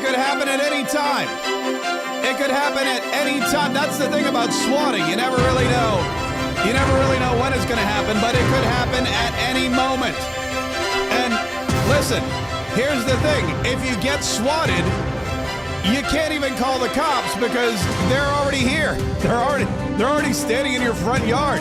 could happen at any time. It could happen at any time. That's the thing about swatting. You never really know. You never really know when it's going to happen, but it could happen at any moment. And listen, here's the thing. If you get swatted, you can't even call the cops because they're already here. They're already standing in your front yard,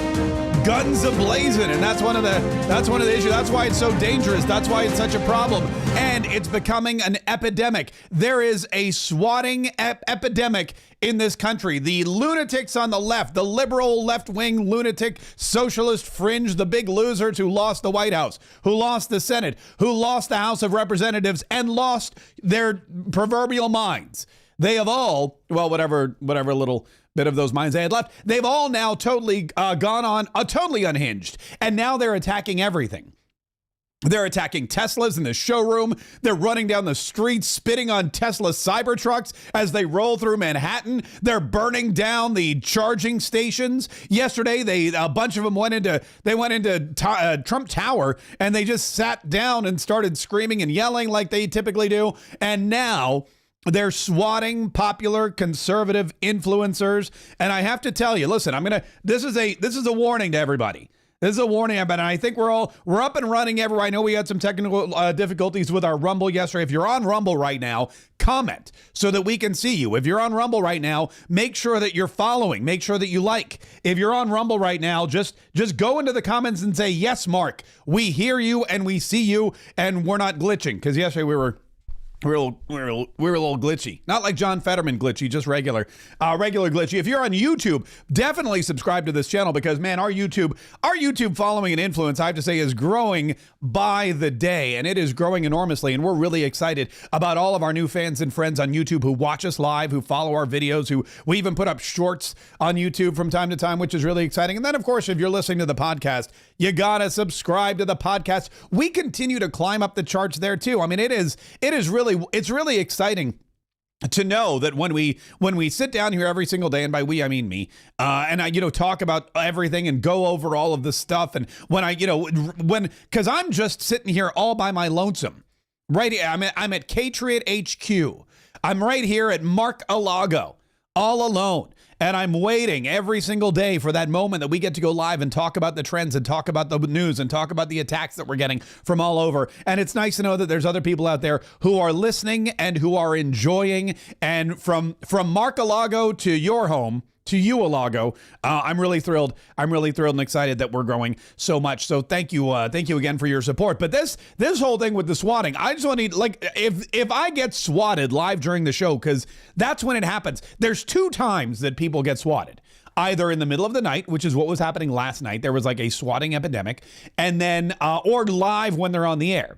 guns ablazing, and that's one of the issues. That's why it's so dangerous. That's why it's such a problem, and it's becoming an epidemic. There is a swatting epidemic in this country. The lunatics on the left, the liberal left-wing lunatic socialist fringe, the big losers who lost the White House, who lost the Senate, who lost the House of Representatives, and lost their proverbial minds. They have all, well, whatever little bit of those minds they had left, they've all now totally gone on totally unhinged, and now they're attacking everything. They're attacking Teslas in the showroom. They're running down the streets, spitting on Tesla Cybertrucks as they roll through Manhattan. They're burning down the charging stations. Yesterday, a bunch of them went into Trump Tower, and they just sat down and started screaming and yelling like they typically do. And now they're swatting popular conservative influencers. And I have to tell you, listen, this is a warning to everybody. This is a warning, but I think we're up and running everywhere. I know we had some technical difficulties with our Rumble yesterday. If you're on Rumble right now, comment so that we can see you. If you're on Rumble right now, make sure that you're following. Make sure that you like. If you're on Rumble right now, just go into the comments and say, yes, Mark, we hear you and we see you and we're not glitching. Because yesterday we were a little glitchy. Not like John Fetterman glitchy, just regular glitchy. If you're on YouTube, definitely subscribe to this channel because, man, our YouTube following and influence, I have to say, is growing by the day, and it is growing enormously, and we're really excited about all of our new fans and friends on YouTube who watch us live, who follow our videos, who we even put up shorts on YouTube from time to time, which is really exciting. And then, of course, if you're listening to the podcast, you gotta subscribe to the podcast. We continue to climb up the charts there, too. I mean, it's really exciting to know that when we sit down here every single day, and by we I mean me, and I talk about everything and go over all of this stuff, and because I'm just sitting here all by my lonesome, right here. I'm at Patriot HQ. I'm right here at Mar-a-Lago, all alone. And I'm waiting every single day for that moment that we get to go live and talk about the trends and talk about the news and talk about the attacks that we're getting from all over. And it's nice to know that there's other people out there who are listening and who are enjoying. And from Mar-a-Lago to your home, to you, Alago, I'm really thrilled. I'm really thrilled and excited that we're growing so much. So thank you again for your support. But this whole thing with the swatting, I just want to, like, if I get swatted live during the show, because that's when it happens. There's 2 times that people get swatted. Either in the middle of the night, which is what was happening last night. There was like a swatting epidemic, and then or live when they're on the air.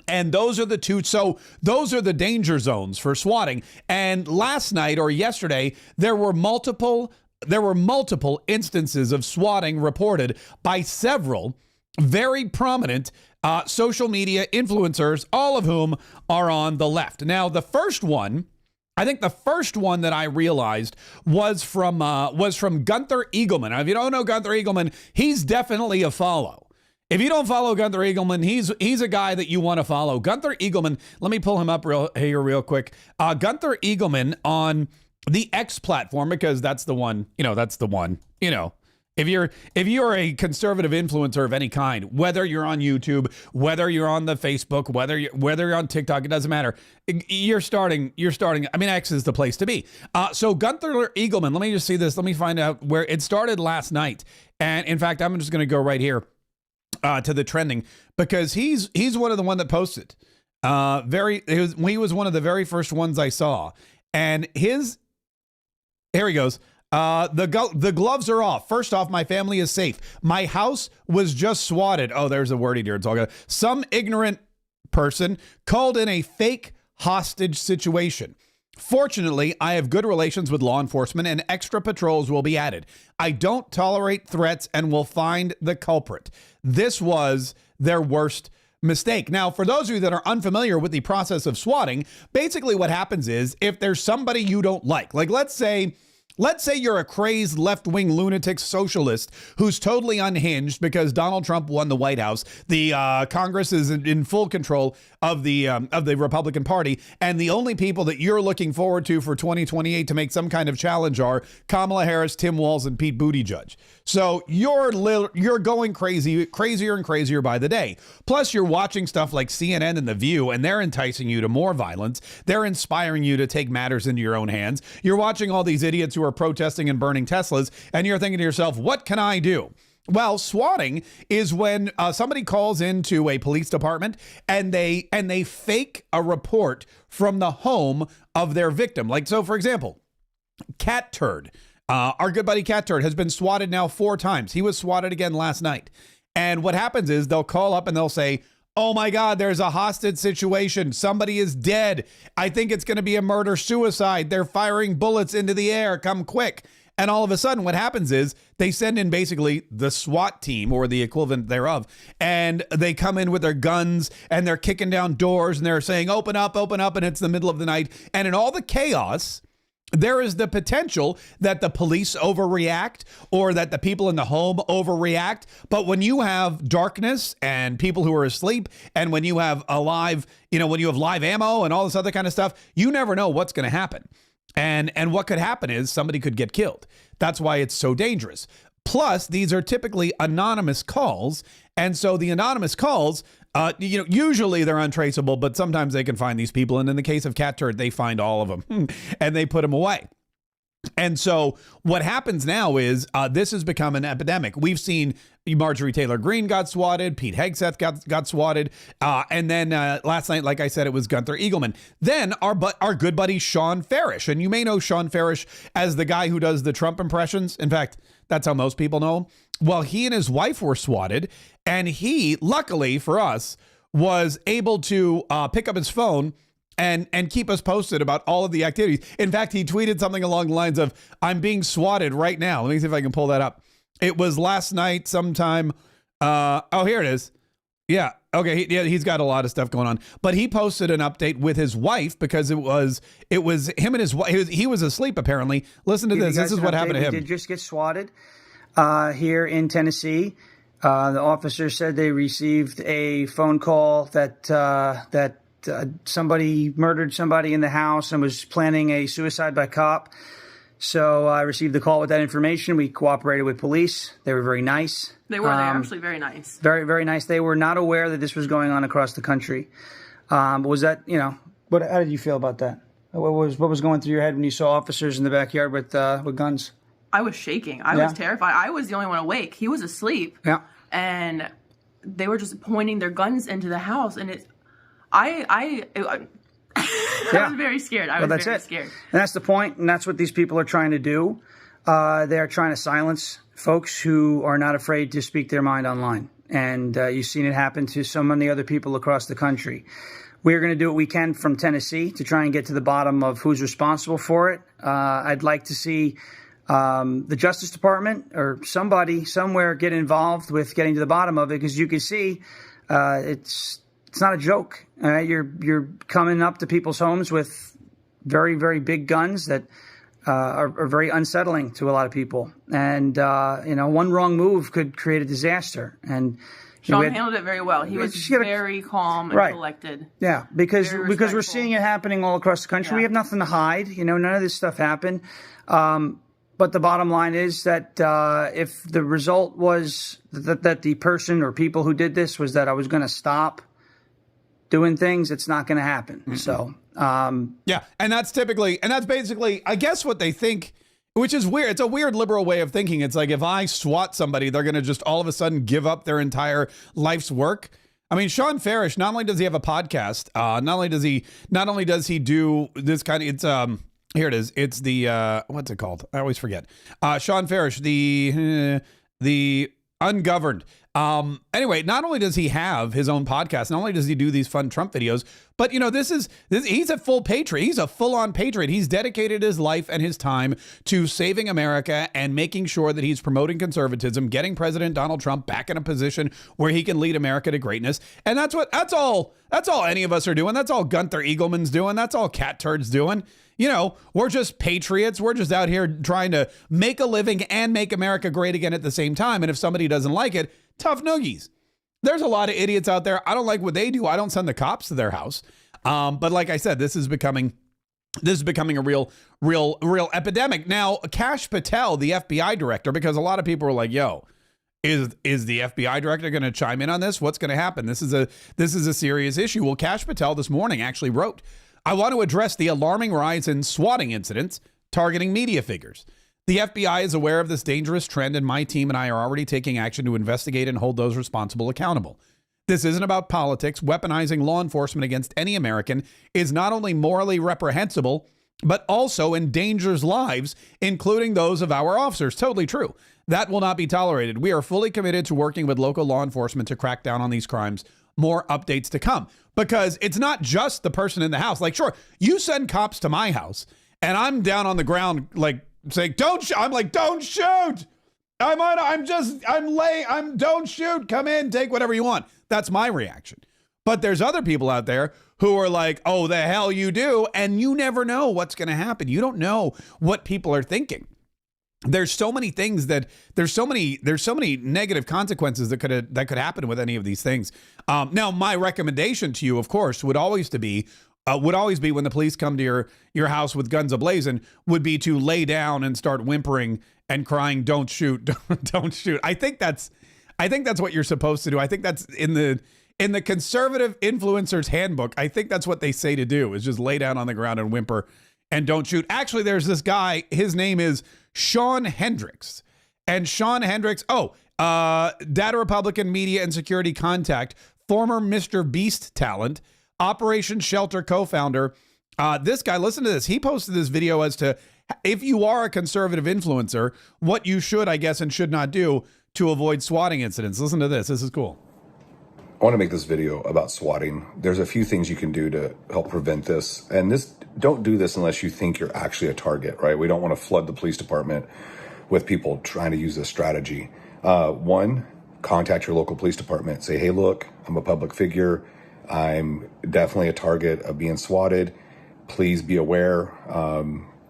And those are the 2. So those are the danger zones for swatting. And last night or yesterday, there were multiple instances of swatting reported by several very prominent social media influencers, all of whom are on the left. Now, the first one that I realized was from Gunther Eagleman. Now, if you don't know Gunther Eagleman, he's definitely a follow. If you don't follow Gunther Eagleman, he's a guy that you want to follow. Gunther Eagleman, let me pull him up real quick. Gunther Eagleman on the X platform, because that's the one. If you're a conservative influencer of any kind, whether you're on YouTube, whether you're on the Facebook, whether you're on TikTok, it doesn't matter. You're starting. I mean, X is the place to be. So Gunther Eagleman, let me just see this. Let me find out where it started last night. And in fact, I'm just going to go right here. To the trending, because he's one of the one that posted. He was one of the very first ones I saw, and here he goes. The gloves are off. First off, my family is safe. My house was just swatted. Oh, there's a wordy dear. It's all good. Some ignorant person called in a fake hostage situation. Fortunately, I have good relations with law enforcement and extra patrols will be added. I don't tolerate threats and will find the culprit. This was their worst mistake. Now, for those of you that are unfamiliar with the process of swatting, basically what happens is if there's somebody you don't like let's say Let's say you're a crazed left-wing lunatic socialist who's totally unhinged because Donald Trump won the White House. The Congress is in full control of the Republican Party, and the only people that you're looking forward to for 2028 to make some kind of challenge are Kamala Harris, Tim Walz, and Pete Buttigieg. So you're going crazier and crazier by the day. Plus, you're watching stuff like CNN and The View, and they're enticing you to more violence. They're inspiring you to take matters into your own hands. You're watching all these idiots who are protesting and burning Teslas, and you're thinking to yourself, what can I do? Well, swatting is when somebody calls into a police department and they fake a report from the home of their victim. Like, so for example, Catturd, our good buddy Catturd has been swatted now 4 times. He was swatted again last night. And what happens is they'll call up and they'll say, oh my God, there's a hostage situation. Somebody is dead. I think it's going to be a murder-suicide. They're firing bullets into the air. Come quick. And all of a sudden what happens is they send in basically the SWAT team or the equivalent thereof. And they come in with their guns and they're kicking down doors and they're saying, open up. And it's the middle of the night. And in all the chaos, there is the potential that the police overreact or that the people in the home overreact. But when you have darkness and people who are asleep, and when you have when you have live ammo and all this other kind of stuff, you never know what's going to happen. And what could happen is somebody could get killed. That's why it's so dangerous. Plus, these are typically anonymous calls. And so the anonymous calls, usually they're untraceable, but sometimes they can find these people. And in the case of Catturd, they find all of them and they put them away. And so what happens now is this has become an epidemic. We've seen Marjorie Taylor Greene got swatted, Pete Hegseth got swatted, and then last night, like I said, it was Gunther Eagleman. Then our good buddy Sean Farish, and you may know Sean Farish as the guy who does the Trump impressions. In fact, that's how most people know him. Well, he and his wife were swatted, and he, luckily for us, was able to pick up his phone and keep us posted about all of the activities. In fact, he tweeted something along the lines of, I'm being swatted right now. Let me see if I can pull that up. It was last night sometime. Here it is. Yeah. Okay. He's got a lot of stuff going on, but he posted an update with his wife because it was him and his wife. He was asleep apparently. Listen to this. This is what happened to him. Did just get swatted here in Tennessee. The officer said they received a phone call that somebody murdered somebody in the house and was planning a suicide by cop. So I received the call with that information. We cooperated with police. They were very nice. They were. They were actually very nice. Very, very nice. They were not aware that this was going on across the country. Was that, how did you feel about that? What was going through your head when you saw officers in the backyard with guns? I was shaking. I was terrified. I was the only one awake. He was asleep. Yeah. And they were just pointing their guns into the house. And I was very scared. I was very scared. And that's the point, and that's what these people are trying to do. They're trying to silence folks who are not afraid to speak their mind online. And you've seen it happen to so many other people across the country. We're going to do what we can from Tennessee to try and get to the bottom of who's responsible for it. I'd like to see the Justice Department or somebody somewhere get involved with getting to the bottom of it, because you can see it's not a joke. You're coming up to people's homes with very, very big guns that are very unsettling to a lot of people. And, one wrong move could create a disaster. And Sean handled it very well. He was very calm and collected. Yeah, because we're seeing it happening all across the country. Yeah. We have nothing to hide. None of this stuff happened. But the bottom line is that if the result was that the person or people who did this was that I was going to stop doing things, it's not going to happen. Mm-hmm. So, and that's basically, I guess, what they think, which is weird. It's a weird liberal way of thinking. It's like, if I swat somebody, they're going to just all of a sudden give up their entire life's work. I mean, Sean Farish, not only does he have a podcast, not only does he do this kind of, it's, here it is. It's the, what's it called? I always forget. Sean Farish, the Ungoverned. Anyway, not only does he have his own podcast, not only does he do these fun Trump videos, but he's a full patriot. He's a full-on patriot. He's dedicated his life and his time to saving America and making sure that he's promoting conservatism, getting President Donald Trump back in a position where he can lead America to greatness. And that's all any of us are doing. That's all Gunther Eagleman's doing. That's all Catturd doing. We're just patriots. We're just out here trying to make a living and make America great again at the same time. And if somebody doesn't like it, tough noogies. There's a lot of idiots out there. I don't like what they do. I don't send the cops to their house. But like I said, this is becoming a real epidemic. Now, Kash Patel, the FBI director, because a lot of people are like, yo, is the FBI director going to chime in on this? What's going to happen? This is a serious issue. Well, Kash Patel this morning actually wrote, I want to address the alarming rise in swatting incidents targeting media figures. The FBI is aware of this dangerous trend, and my team and I are already taking action to investigate and hold those responsible accountable. This isn't about politics. Weaponizing law enforcement against any American is not only morally reprehensible, but also endangers lives, including those of our officers. Totally true. That will not be tolerated. We are fully committed to working with local law enforcement to crack down on these crimes. More updates to come, because it's not just the person in the house. Like, sure, you send cops to my house and I'm down on the ground, like, saying, don't shoot. Don't shoot. Come in, take whatever you want. That's my reaction. But there's other people out there who are like, oh, the hell you do. And you never know what's going to happen. You don't know what people are thinking. There's so many things there's so many negative consequences that could happen with any of these things. Now, my recommendation to you, of course, would always be when the police come to your house with guns ablazing, would be to lay down and start whimpering and crying, don't shoot, don't shoot. I think that's what you're supposed to do. I think that's in the conservative influencer's handbook. I think that's what they say to do, is just lay down on the ground and whimper and don't shoot. Actually, there's this guy, his name is Sean Hendricks. And Sean Hendricks, data Republican media and security contact, former Mr. Beast talent, Operation Shelter co-founder. This guy, listen to this. He posted this video as to if you are a conservative influencer, what you should, I guess, and should not do to avoid swatting incidents. Listen to this. This is cool. I want to make this video about swatting. There's a few things you can do to help prevent this. And don't do this unless you think you're actually a target, right? We don't want to flood the police department with people trying to use this strategy. One, contact your local police department. Say, hey, look, I'm a public figure. I'm definitely a target of being swatted. Please be aware.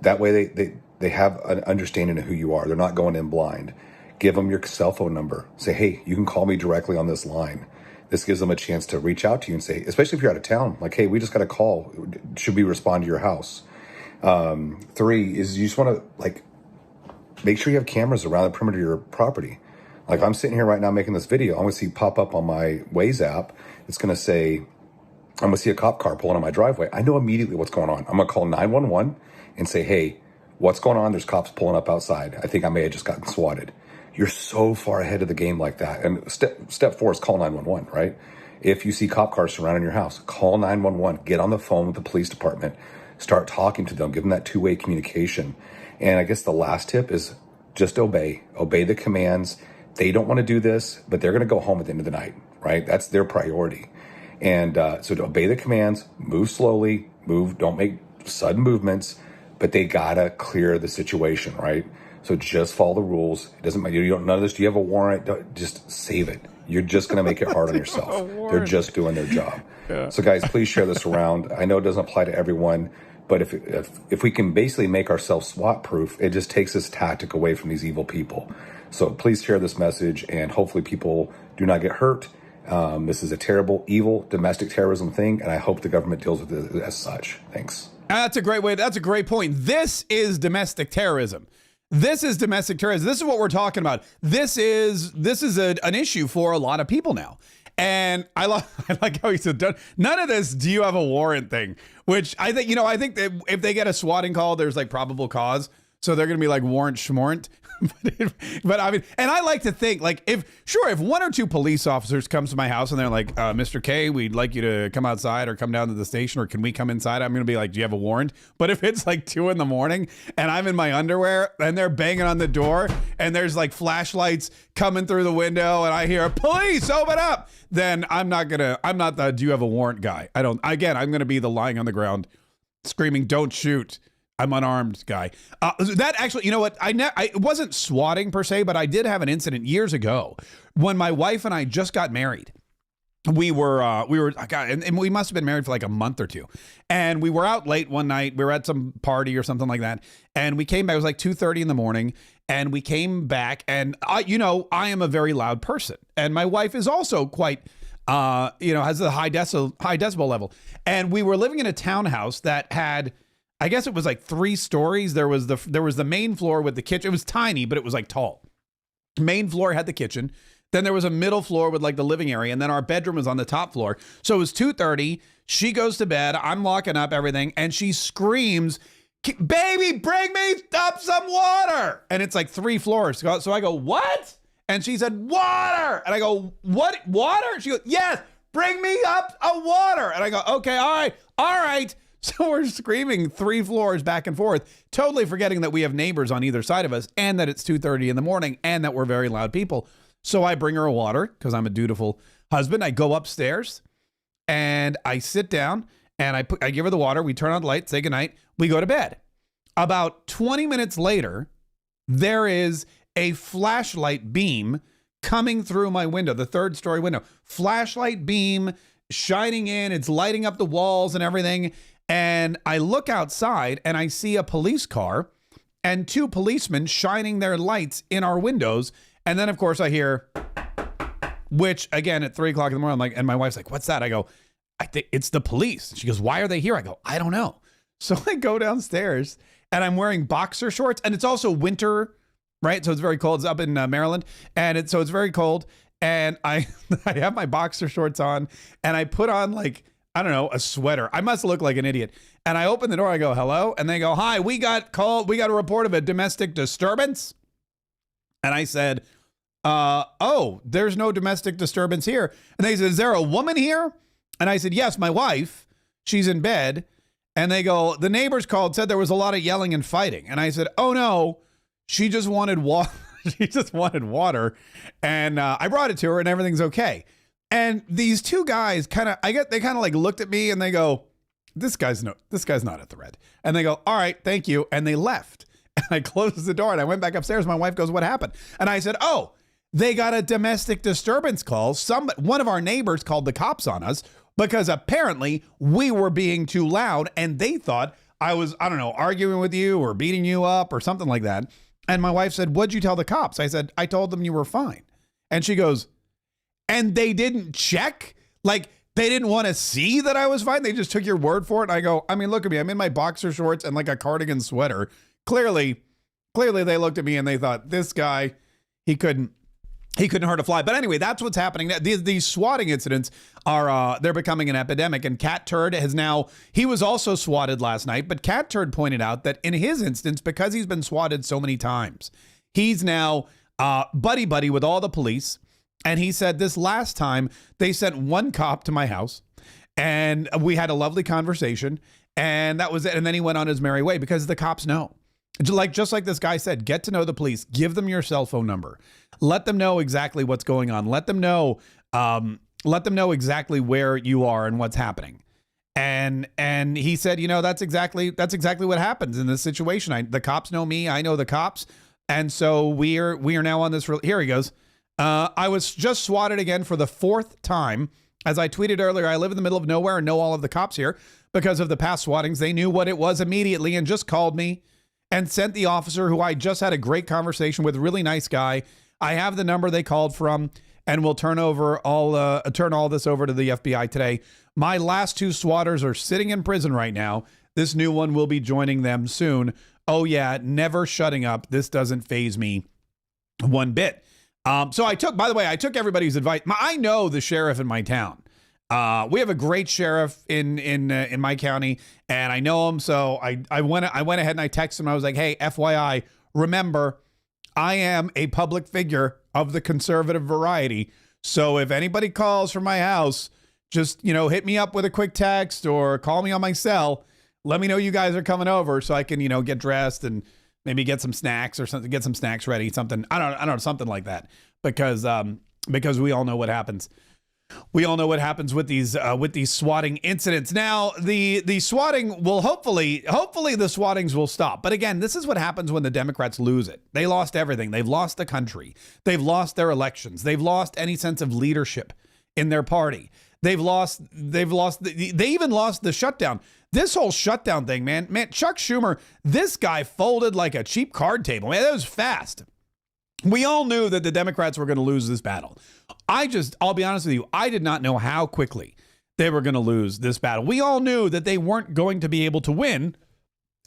That way they have an understanding of who you are. They're not going in blind. Give them your cell phone number. Say, hey, you can call me directly on this line. This gives them a chance to reach out to you and say, especially if you're out of town, like, hey, we just got a call. Should we respond to your house? 3 is you just want to make sure you have cameras around the perimeter of your property. Like, I'm sitting here right now making this video. I'm going to see pop up on my Waze app. It's going to say, I'm going to see a cop car pulling on my driveway. I know immediately what's going on. I'm going to call 911 and say, hey, what's going on? There's cops pulling up outside. I think I may have just gotten swatted. You're so far ahead of the game like that. And step 4 is call 911, right? If you see cop cars surrounding your house, call 911, get on the phone with the police department, start talking to them, give them that two-way communication. And I guess the last tip is just obey the commands. They don't want to do this, but they're going to go home at the end of the night, right? That's their priority. And so to obey the commands, move slowly, don't make sudden movements, but they got to clear the situation, right? So just follow the rules. It doesn't matter. You don't know this. Do you have a warrant? Just save it. You're just going to make it hard on yourself. They're just doing their job. Yeah. So guys, please share this around. I know it doesn't apply to everyone, but if we can basically make ourselves SWAT proof, it just takes this tactic away from these evil people. So please share this message, and hopefully people do not get hurt. This is a terrible, evil domestic terrorism thing, and I hope the government deals with it as such. Thanks. That's a great way. That's a great point. This is domestic terrorism. This is domestic terrorism. This is what we're talking about. This is an issue for a lot of people now. And I like how he said, none of this, do you have a warrant thing, which I think that if they get a swatting call, there's like probable cause. So they're going to be like warrant schmorant. but I mean, and I like to think like if one or two police officers comes to my house and they're like, Mr. Kaye, we'd like you to come outside or come down to the station, or can we come inside? I'm going to be like, do you have a warrant? But if it's like 2 a.m. and I'm in my underwear and they're banging on the door and there's like flashlights coming through the window and I hear, police, open up, then I'm not the do you have a warrant guy. I'm going to be the lying on the ground screaming, don't shoot, I'm unarmed guy. That actually, you know what? It wasn't swatting per se, but I did have an incident years ago when my wife and I just got married. We were, and we must have been married for like a month or two. And we were out late one night. We were at some party or something like that. And we came back, it was like 2:30 in the morning. And we came back and I am a very loud person. And my wife is also quite, has a high decibel level. And we were living in a townhouse that had, I guess it was like 3 stories. There was the main floor with the kitchen. It was tiny, but it was like tall. Main floor had the kitchen. Then there was a middle floor with like the living area. And then our bedroom was on the top floor. So it was 2:30. She goes to bed. I'm locking up everything. And she screams, baby, bring me up some water. And it's like 3 floors. So I go, what? And she said, water. And I go, what? Water? She goes, yes, bring me up a water. And I go, okay, all right. So we're screaming 3 floors back and forth, totally forgetting that we have neighbors on either side of us and that it's 2:30 in the morning and that we're very loud people. So I bring her a water because I'm a dutiful husband. I go upstairs and I sit down and I give her the water. We turn on the light, say goodnight. We go to bed. About 20 minutes later, there is a flashlight beam coming through my window, the 3rd story window. Flashlight beam shining in. It's lighting up the walls and everything. And I look outside and I see a police car and 2 policemen shining their lights in our windows. And then, of course, I hear, which again, at 3 o'clock in the morning, I'm like, and my wife's like, what's that? I go, I think it's the police. She goes, why are they here? I go, I don't know. So I go downstairs and I'm wearing boxer shorts and it's also winter, right? So it's very cold. It's up in Maryland. And it's very cold. And I have my boxer shorts on and I put on like, I don't know, a sweater. I must look like an idiot. And I open the door. I go, hello. And they go, hi, we got a report of a domestic disturbance. And I said, oh, there's no domestic disturbance here. And they said, is there a woman here? And I said, yes, my wife. She's in bed. And they go, the neighbors called, said there was a lot of yelling and fighting. And I said, oh no, she just wanted water. She just wanted water. And I brought it to her and everything's okay. And these 2 guys they kind of like looked at me and they go, this guy's not a threat. And they go, all right, thank you. And they left. And I closed the door and I went back upstairs. My wife goes, what happened? And I said, oh, they got a domestic disturbance call. One of our neighbors called the cops on us because apparently we were being too loud and they thought I was, I don't know, arguing with you or beating you up or something like that. And my wife said, what'd you tell the cops? I said, I told them you were fine. And she goes, and they didn't check? Like, they didn't want to see that I was fine? They just took your word for it? And I go, I mean, look at me. I'm in my boxer shorts and like a cardigan sweater. Clearly they looked at me and they thought, this guy, he couldn't hurt a fly. But anyway, that's what's happening. These swatting incidents are, they're becoming an epidemic. And Catturd he was also swatted last night, but Catturd pointed out that in his instance, because he's been swatted so many times, he's now buddy with all the police. And he said this last time they sent 1 cop to my house and we had a lovely conversation and that was it. And then he went on his merry way because the cops know. Just like this guy said, get to know the police, give them your cell phone number, let them know exactly what's going on. Let them know exactly where you are and what's happening. And he said, that's exactly what happens in this situation. The cops know me. I know the cops. And so we are now on this. Here he goes. I was just swatted again for the 4th time. As I tweeted earlier, I live in the middle of nowhere and know all of the cops here because of the past swattings. They knew what it was immediately and just called me and sent the officer who I just had a great conversation with, really nice guy. I have the number they called from and we'll turn all this over to the FBI today. My last 2 swatters are sitting in prison right now. This new one will be joining them soon. Oh yeah, never shutting up. This doesn't faze me one bit. So I took everybody's advice. I know the sheriff in my town. We have a great sheriff in my county and I know him. So I went ahead and I texted him. I was like, hey, FYI, remember, I am a public figure of the conservative variety. So if anybody calls from my house, just, hit me up with a quick text or call me on my cell. Let me know you guys are coming over so I can, get dressed and maybe get some snacks or something, get some snacks ready, something. I don't know, something like that. Because we all know what happens. We all know what happens with these swatting incidents. Now, the swatting will hopefully the swattings will stop. But again, this is what happens when the Democrats lose it. They lost everything. They've lost the country. They've lost their elections. They've lost any sense of leadership in their party. They even lost the shutdown. This whole shutdown thing, man, Chuck Schumer, this guy folded like a cheap card table. Man, that was fast. We all knew that the Democrats were going to lose this battle. I'll be honest with you, I did not know how quickly they were going to lose this battle. We all knew that they weren't going to be able to win.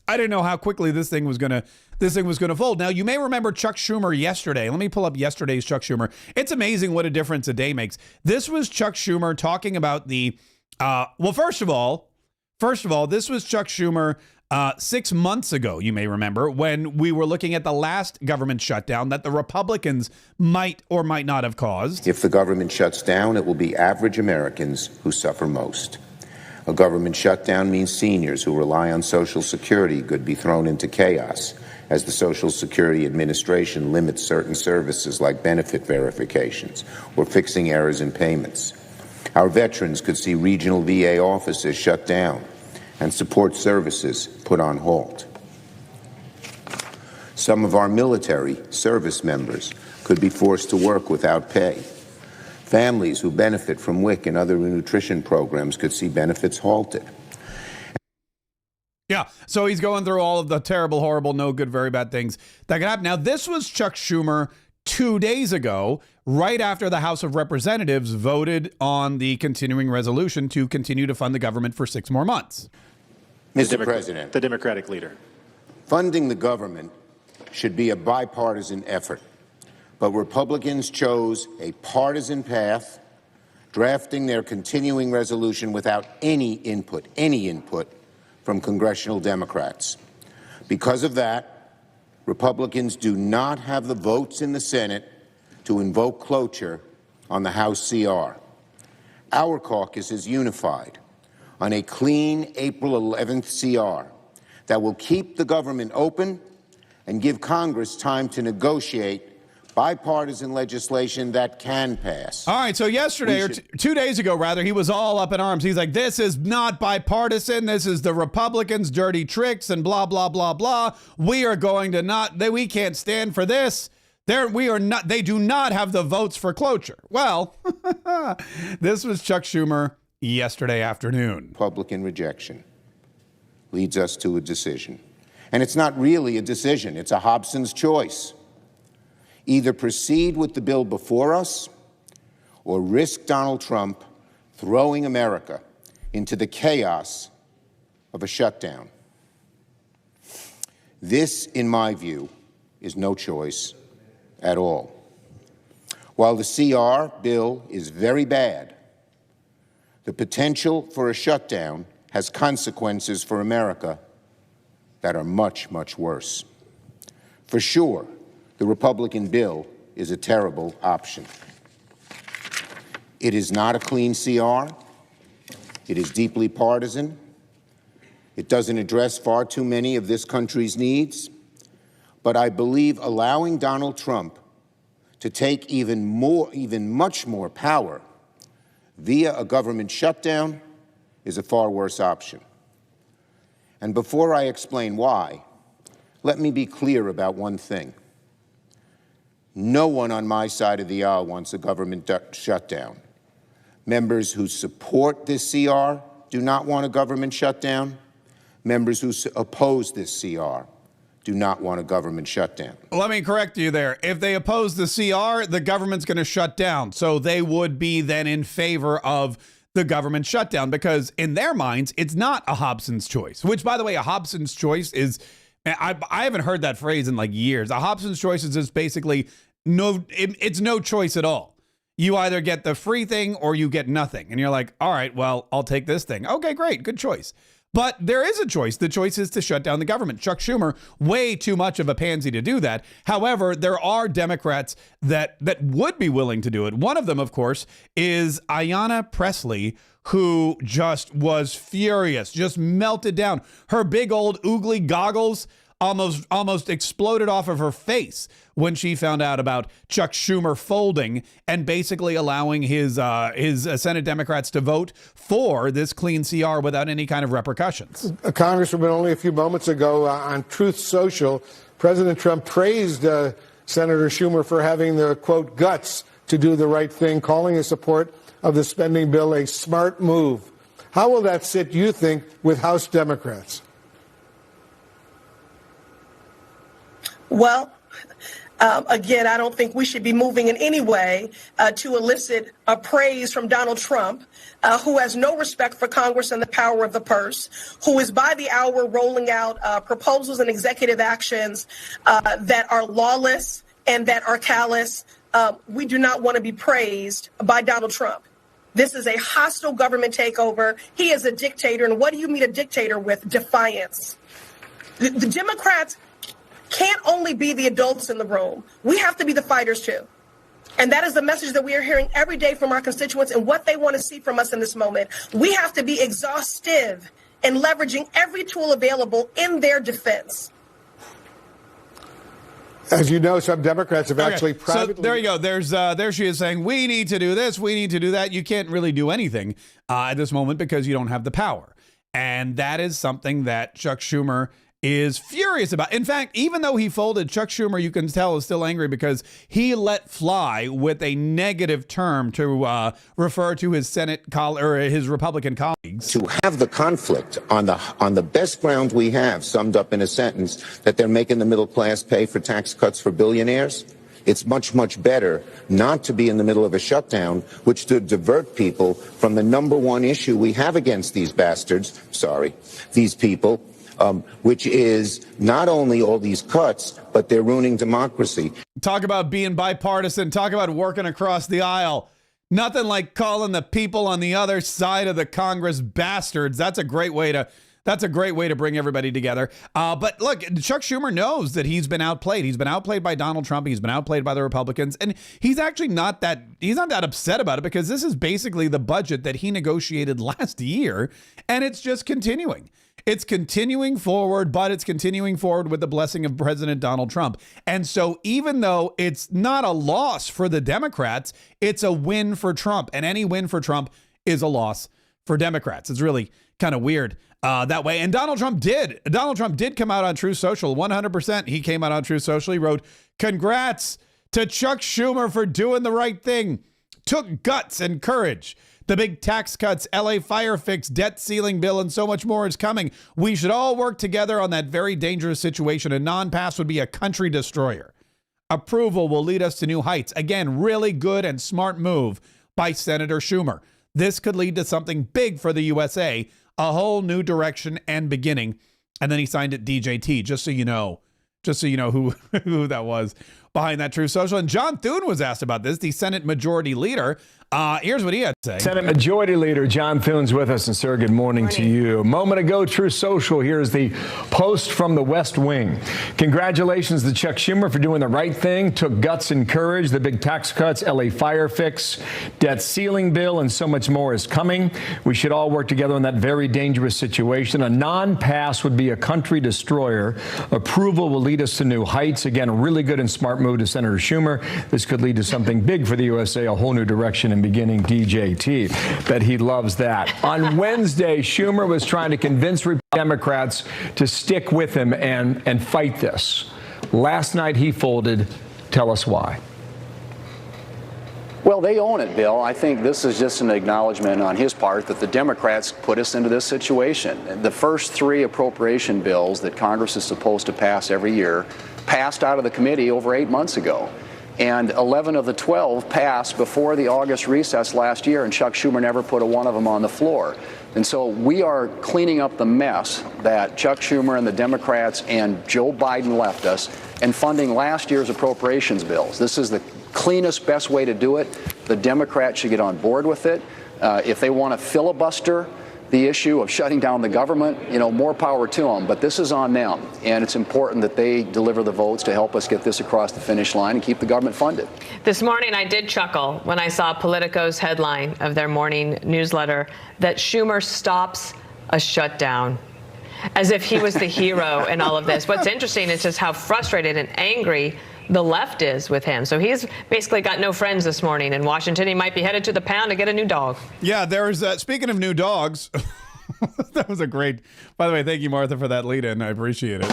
I didn't know how quickly this thing was going to fold. Now, you may remember Chuck Schumer yesterday. Let me pull up yesterday's Chuck Schumer. It's amazing what a difference a day makes. This was Chuck Schumer talking about first of all, this was Chuck Schumer 6 months ago, you may remember, when we were looking at the last government shutdown that the Republicans might or might not have caused. If the government shuts down, it will be average Americans who suffer most. A government shutdown means seniors who rely on Social Security could be thrown into chaos as the Social Security Administration limits certain services like benefit verifications or fixing errors in payments. Our veterans could see regional VA offices shut down and support services put on hold. Some of our military service members could be forced to work without pay. Families who benefit from WIC and other nutrition programs could see benefits halted. Yeah, so he's going through all of the terrible, horrible, no good, very bad things that could happen. Now, this was Chuck Schumer 2 days ago, right after the House of Representatives voted on the continuing resolution to continue to fund the government for 6 more months. Mr. President, the Democratic leader. Funding the government should be a bipartisan effort, but Republicans chose a partisan path, drafting their continuing resolution without any input from congressional Democrats. Because of that, Republicans do not have the votes in the Senate to invoke cloture on the House CR. Our caucus is unified on a clean April 11th CR that will keep the government open and give Congress time to negotiate bipartisan legislation that can pass. All right, so yesterday, or 2 days ago, rather, he was all up in arms. He's like, this is not bipartisan. This is the Republicans' dirty tricks and blah, blah, blah, blah. We can't stand for this. They do not have the votes for cloture. Well, this was Chuck Schumer yesterday afternoon. Republican rejection leads us to a decision. And it's not really a decision. It's a Hobson's choice. Either proceed with the bill before us or risk Donald Trump throwing America into the chaos of a shutdown. This, in my view, is no choice at all. While the CR bill is very bad, the potential for a shutdown has consequences for America that are much, much worse. For sure, the Republican bill is a terrible option. It is not a clean CR. It is deeply partisan. It doesn't address far too many of this country's needs. But I believe allowing Donald Trump to take even much more power via a government shutdown is a far worse option. And before I explain why, let me be clear about one thing. No one on my side of the aisle wants a government shutdown. Members who support this CR do not want a government shutdown. Members who oppose this CR do not want a government shutdown. Let me correct you there. If they oppose the CR, the government's going to shut down. So they would be then in favor of the government shutdown because in their minds, it's not a Hobson's choice, which, by the way, a Hobson's choice is, I haven't heard that phrase in like years. A Hobson's choice is just basically it's no choice at all. You either get the free thing or you get nothing. And you're like, all right, well, I'll take this thing. Okay, great. Good choice. But there is a choice. The choice is to shut down the government. Chuck Schumer, way too much of a pansy to do that. However, there are Democrats that would be willing to do it. One of them, of course, is Ayanna Pressley, who just was furious, just melted down. Her big old oogly goggles almost exploded off of her face when she found out about Chuck Schumer folding and basically allowing his Senate Democrats to vote for this clean CR without any kind of repercussions. Congresswoman, only a few moments ago on Truth Social, President Trump praised Senator Schumer for having the, quote, guts to do the right thing, calling his support of the spending bill a smart move. How will that sit, you think, with House Democrats? Well, again, I don't think we should be moving in any way to elicit praise from Donald Trump, who has no respect for Congress and the power of the purse, who is by the hour rolling out proposals and executive actions that are lawless and that are callous. We do not want to be praised by Donald Trump. This is a hostile government takeover. He is a dictator. And what do you meet a dictator with? Defiance. The Democrats can't only be the adults in the room. We have to be the fighters, too. And that is the message that we are hearing every day from our constituents and what they want to see from us in this moment. We have to be exhaustive in leveraging every tool available in their defense. As you know, some Democrats have actually privately... So there you go. There she is saying, we need to do this, we need to do that. You can't really do anything at this moment because you don't have the power. And that is something that Chuck Schumer is furious about. In fact, even though he folded, Chuck Schumer, you can tell, is still angry because he let fly with a negative term to refer to his his Republican colleagues. To have the conflict on the best ground we have summed up in a sentence that they're making the middle class pay for tax cuts for billionaires. It's much, much better not to be in the middle of a shutdown, which would divert people from the number one issue we have against these bastards, these people, which is not only all these cuts, but they're ruining democracy. Talk about being bipartisan. Talk about working across the aisle. Nothing like calling the people on the other side of the Congress bastards. That's a great way to bring everybody together. But look, Chuck Schumer knows that he's been outplayed. He's been outplayed by Donald Trump. He's been outplayed by the Republicans. And he's actually not that upset about it because this is basically the budget that he negotiated last year. And it's just continuing. It's continuing forward, but it's continuing forward with the blessing of President Donald Trump. And so even though it's not a loss for the Democrats, it's a win for Trump. And any win for Trump is a loss for Democrats. It's really kind of weird that way. And Donald Trump did come out on Truth Social 100%. He came out on Truth Social. He wrote, "Congrats to Chuck Schumer for doing the right thing. Took guts and courage. The big tax cuts, LA fire fix, debt ceiling bill, and so much more is coming. We should all work together on that very dangerous situation. A non-pass would be a country destroyer. Approval will lead us to new heights." Again, really good and smart move by Senator Schumer. This could lead to something big for the USA, a whole new direction and beginning. And then he signed it DJT, just so you know who that was behind that Truth Social. And John Thune was asked about this, the Senate Majority Leader. Here's what he had to say. Senate Majority Leader John Thune's with us. And sir, good morning to you. A moment ago, Truth Social, here's the post from the West Wing. Congratulations to Chuck Schumer for doing the right thing. Took guts and courage. The big tax cuts, LA fire fix, debt ceiling bill, and so much more is coming. We should all work together on that very dangerous situation. A non-pass would be a country destroyer. Approval will lead us to new heights. Again, a really good and smart move to Senator Schumer. This could lead to something big for the USA, a whole new direction and beginning DJT. Bet he loves that. On Wednesday, Schumer was trying to convince Democrats to stick with him and fight this. Last night he folded. Tell us why. Well, they own it, Bill. I think this is just an acknowledgement on his part that the Democrats put us into this situation. The first three appropriation bills that Congress is supposed to pass every year passed out of the committee over 8 months ago. And 11 of the 12 passed before the August recess last year, and Chuck Schumer never put one of them on the floor. And so we are cleaning up the mess that Chuck Schumer and the Democrats and Joe Biden left us and funding last year's appropriations bills. This is the cleanest, best way to do it. The Democrats should get on board with it. If they want to filibuster the issue of shutting down the government, more power to them. But this is on them, and it's important that they deliver the votes to help us get this across the finish line and keep the government funded. This morning, I did chuckle when I saw Politico's headline of their morning newsletter that Schumer stops a shutdown, as if he was the hero in all of this. What's interesting is just how frustrated and angry the left is with him. So he's basically got no friends this morning in Washington. He might be headed to the pound to get a new dog. Yeah, there's, speaking of new dogs, that was a great, by the way, thank you, Martha, for that lead-in. I appreciate it.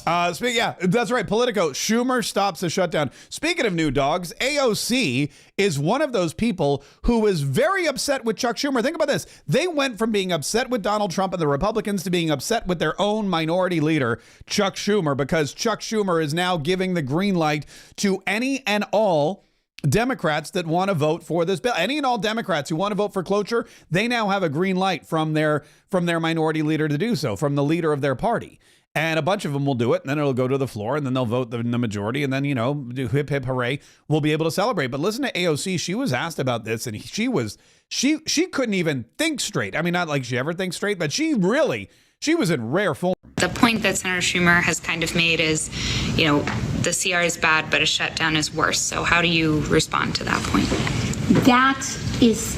Yeah, that's right. Politico, Schumer stops the shutdown. Speaking of new dogs, AOC is one of those people who is very upset with Chuck Schumer. Think about this. They went from being upset with Donald Trump and the Republicans to being upset with their own minority leader, Chuck Schumer, because Chuck Schumer is now giving the green light to any and all Democrats that want to vote for this bill. Any and all Democrats who want to vote for cloture, they now have a green light from their minority leader to do so, from the leader of their party. And a bunch of them will do it, and then it'll go to the floor, and then they'll vote in the majority, and then, do hip, hip, hooray, we'll be able to celebrate. But listen to AOC. She was asked about this, and she couldn't even think straight. I mean, not like she ever thinks straight, but she was in rare form. The point that Senator Schumer has kind of made is, the CR is bad, but a shutdown is worse. So how do you respond to that point? That is,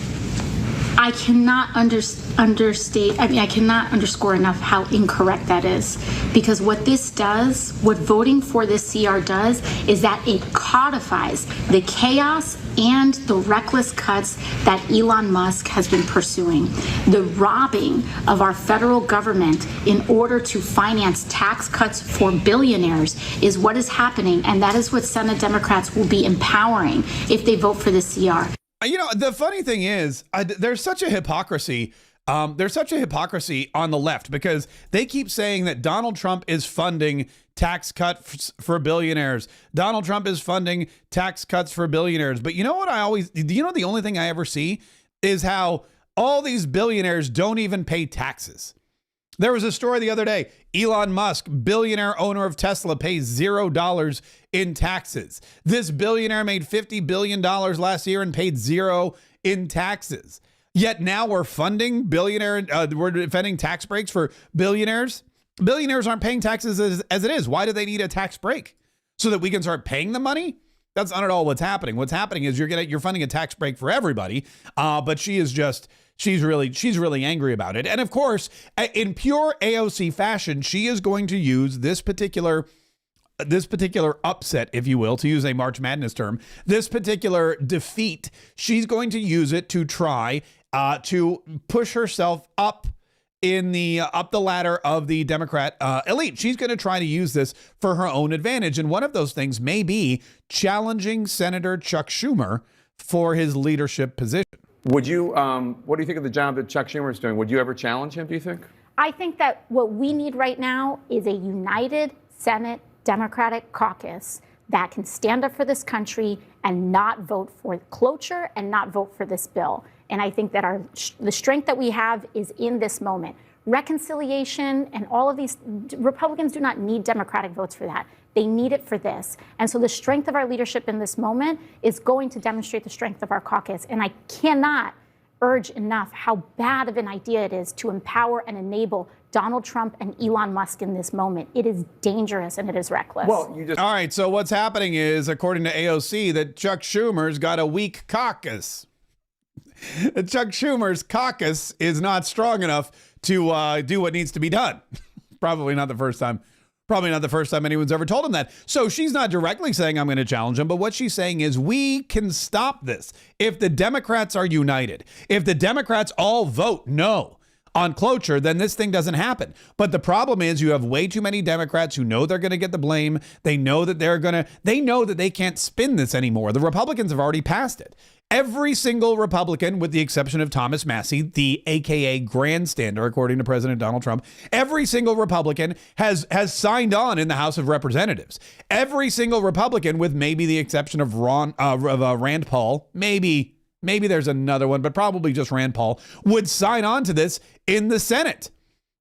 I cannot understate, I cannot underscore enough how incorrect that is. Because what this does, what voting for this CR does, is that it codifies the chaos and the reckless cuts that Elon Musk has been pursuing. The robbing of our federal government in order to finance tax cuts for billionaires is what is happening, and that is what Senate Democrats will be empowering if they vote for the CR. The funny thing is, there's such a hypocrisy. There's such a hypocrisy on the left because they keep saying that Donald Trump is funding tax cuts for billionaires. Donald Trump is funding tax cuts for billionaires. But you know what the only thing I ever see is how all these billionaires don't even pay taxes. There was a story the other day. Elon Musk, billionaire owner of Tesla, pays $0 in taxes. This billionaire made $50 billion last year and paid $0 in taxes. Yet now we're funding we're defending tax breaks for billionaires. Billionaires aren't paying taxes as it is. Why do they need a tax break? So that we can start paying them money? That's not at all what's happening. What's happening is you're funding a tax break for everybody. But she's really angry about it. And of course, in pure AOC fashion, she is going to use this particular upset, if you will, to use a March Madness term, this particular defeat, she's going to use it to try to push herself up the ladder of the Democrat elite. She's going to try to use this for her own advantage. And one of those things may be challenging Senator Chuck Schumer for his leadership position. Would you, what do you think of the job that Chuck Schumer is doing? Would you ever challenge him, do you think? I think that what we need right now is a united Senate Democratic caucus that can stand up for this country and not vote for cloture and not vote for this bill. And I think that the strength that we have is in this moment. Reconciliation and all of these, Republicans do not need Democratic votes for that. They need it for this. And so the strength of our leadership in this moment is going to demonstrate the strength of our caucus. And I cannot urge enough how bad of an idea it is to empower and enable Donald Trump and Elon Musk in this moment. It is dangerous and it is reckless. All right, so what's happening is, according to AOC, that Chuck Schumer's got a weak caucus. Chuck Schumer's caucus is not strong enough to do what needs to be done. Probably not the first time anyone's ever told him that. So she's not directly saying I'm going to challenge him, but what she's saying is we can stop this if the Democrats are united. If the Democrats all vote no on cloture, then this thing doesn't happen. But the problem is you have way too many Democrats who know they're going to get the blame. They know that they know that they can't spin this anymore. The Republicans have already passed it. Every single Republican, with the exception of Thomas Massie, the AKA grandstander, according to President Donald Trump, every single Republican has signed on in the House of Representatives. Every single Republican, with maybe the exception of Rand Paul, maybe there's another one, but probably just Rand Paul, would sign on to this in the Senate.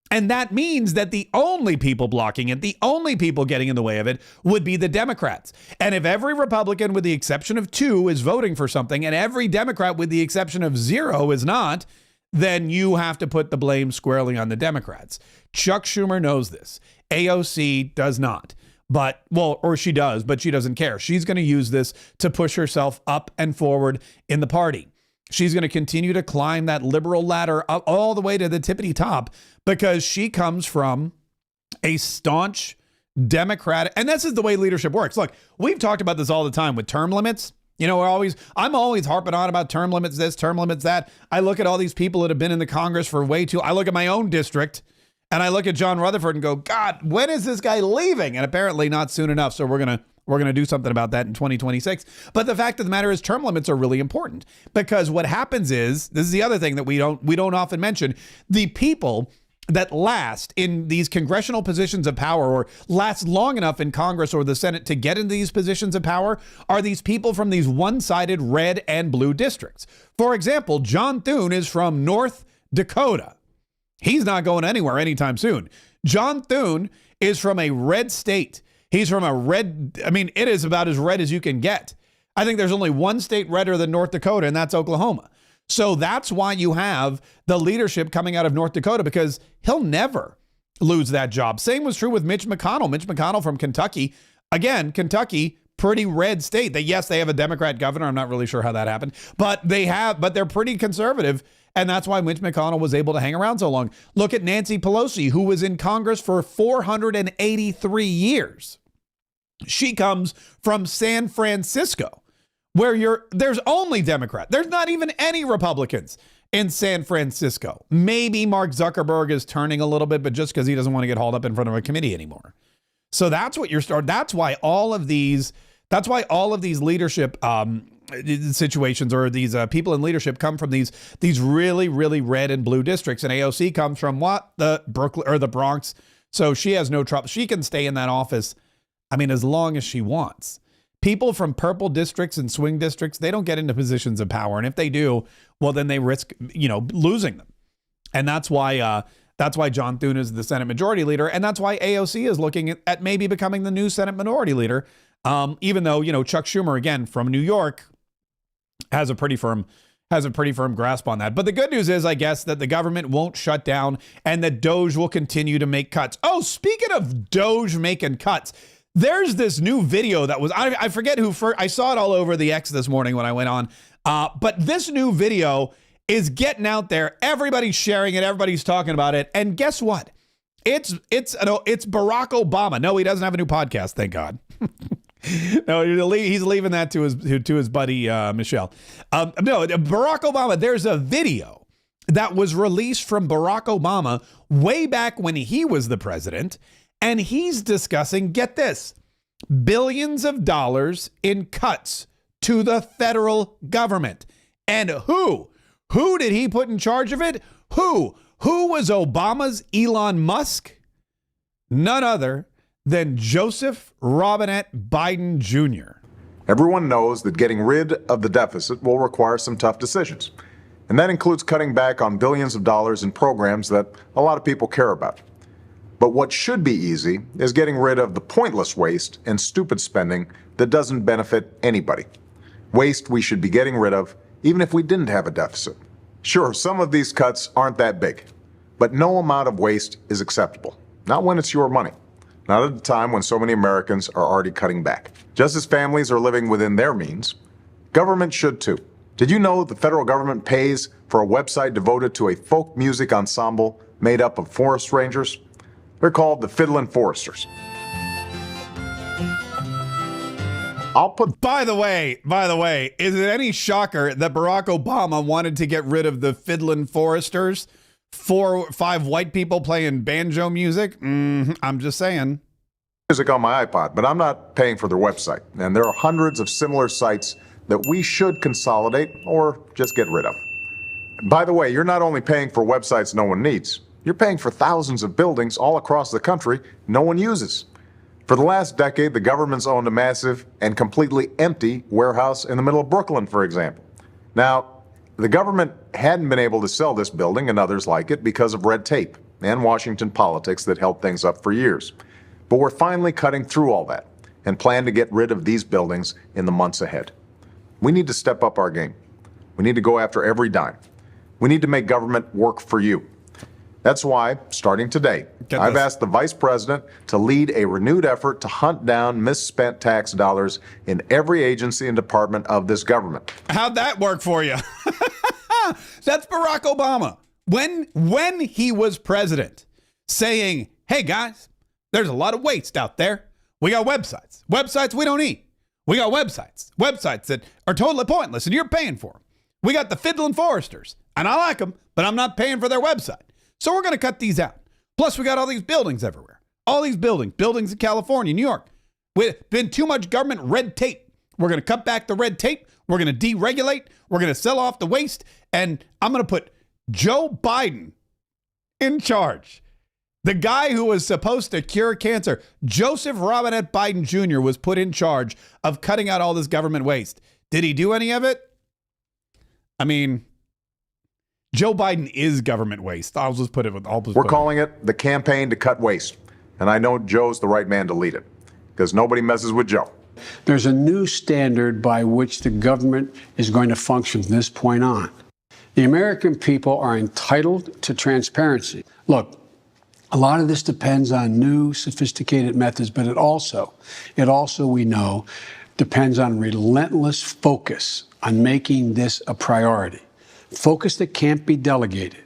And that means that the only people blocking it, the only people getting in the way of it, would be the Democrats. And if every Republican, with the exception of 2, is voting for something, and every Democrat, with the exception of 0, is not, then you have to put the blame squarely on the Democrats. Chuck Schumer knows this. AOC does not. But, well, or she does, but she doesn't care. She's going to use this to push herself up and forward in the party. She's going to continue to climb that liberal ladder up all the way to the tippity top because she comes from a staunch Democratic, and this is the way leadership works. Look, we've talked about this all the time with term limits. You know, I'm always harping on about term limits this, term limits that. I look at all these people that have been in the Congress for I look at my own district and I look at John Rutherford and go, God, when is this guy leaving? And apparently not soon enough. So we're going to do something about that in 2026. But the fact of the matter is term limits are really important because what happens is, this is the other thing that we don't often mention, the people that last in these congressional positions of power or last long enough in Congress or the Senate to get into these positions of power are these people from these one-sided red and blue districts. For example, John Thune is from North Dakota. He's not going anywhere anytime soon. John Thune is from a red state. He's from a red, it is about as red as you can get. I think there's only one state redder than North Dakota, and that's Oklahoma. So that's why you have the leadership coming out of North Dakota, because he'll never lose that job. Same was true with Mitch McConnell. Mitch McConnell from Kentucky. Again, Kentucky, pretty red state. Yes, they have a Democrat governor. I'm not really sure how that happened, but they're pretty conservative. And that's why Mitch McConnell was able to hang around so long. Look at Nancy Pelosi, who was in Congress for 483 years. She comes from San Francisco, where there's only Democrat. There's not even any Republicans in San Francisco. Maybe Mark Zuckerberg is turning a little bit, but just because he doesn't want to get hauled up in front of a committee anymore. So that's what that's why all of these leadership situations or these people in leadership come from these really, really red and blue districts. And AOC comes from the Brooklyn or the Bronx. So she has no trouble. She can stay in that office, as long as she wants. People from purple districts and swing districts, they don't get into positions of power. And if they do, well, then they risk, losing them. And that's why John Thune is the Senate Majority Leader. And that's why AOC is looking at maybe becoming the new Senate Minority Leader. Even though, Chuck Schumer, again, from New York, has a pretty firm grasp on that. But the good news is, I guess, that the government won't shut down and that Doge will continue to make cuts. Oh, speaking of Doge making cuts, there's this new video that was, I forget who first, I saw it all over the X this morning when I went on. But this new video is getting out there. Everybody's sharing it. Everybody's talking about it. And guess what? It's Barack Obama. No, he doesn't have a new podcast. Thank God. No, he's leaving that to his buddy, Michelle. No, Barack Obama, there's a video that was released from Barack Obama way back when he was the president. And he's discussing, get this, billions of dollars in cuts to the federal government. And who did he put in charge of it? Who was Obama's Elon Musk? None other than Joseph Robinette Biden Jr. Everyone knows that getting rid of the deficit will require some tough decisions. And that includes cutting back on billions of dollars in programs that a lot of people care about. But what should be easy is getting rid of the pointless waste and stupid spending that doesn't benefit anybody. Waste we should be getting rid of even if we didn't have a deficit. Sure, some of these cuts aren't that big, but no amount of waste is acceptable. Not when it's your money. Not at a time when so many Americans are already cutting back. Just as families are living within their means, government should too. Did you know the federal government pays for a website devoted to a folk music ensemble made up of forest rangers? They're called the Fiddlin' Foresters. By the way, is it any shocker that Barack Obama wanted to get rid of the Fiddlin' Foresters? 4 or 5 white people playing banjo music? I'm just saying. Music on my iPod, but I'm not paying for their website. And there are hundreds of similar sites that we should consolidate or just get rid of. By the way, you're not only paying for websites no one needs, you're paying for thousands of buildings all across the country no one uses. For the last decade, the government's owned a massive and completely empty warehouse in the middle of Brooklyn, for example. Now, the government hadn't been able to sell this building and others like it because of red tape and Washington politics that held things up for years. But we're finally cutting through all that and plan to get rid of these buildings in the months ahead. We need to step up our game. We need to go after every dime. We need to make government work for you. That's why, starting today, I've asked the Vice President to lead a renewed effort to hunt down misspent tax dollars in every agency and department of this government. How'd that work for you? That's Barack Obama. When he was president, saying, hey guys, there's a lot of waste out there. We got websites we don't need. We got websites that are totally pointless and you're paying for them. We got the Fiddlin' Foresters, and I like them, but I'm not paying for their website. So we're going to cut these out. Plus, we got all these buildings everywhere. All these buildings in California, New York. With been too much government red tape. We're going to cut back the red tape. We're going to deregulate. We're going to sell off the waste. And I'm going to put Joe Biden in charge. The guy who was supposed to cure cancer, Joseph Robinette Biden Jr., was put in charge of cutting out all this government waste. Did he do any of it? I mean, Joe Biden is government waste. I'll just put it with all. We're calling it the campaign to cut waste. And I know Joe's the right man to lead it because nobody messes with Joe. There's a new standard by which the government is going to function from this point on. The American people are entitled to transparency. Look, a lot of this depends on new, sophisticated methods, but it also, we know, depends on relentless focus on making this a priority. Focus that can't be delegated.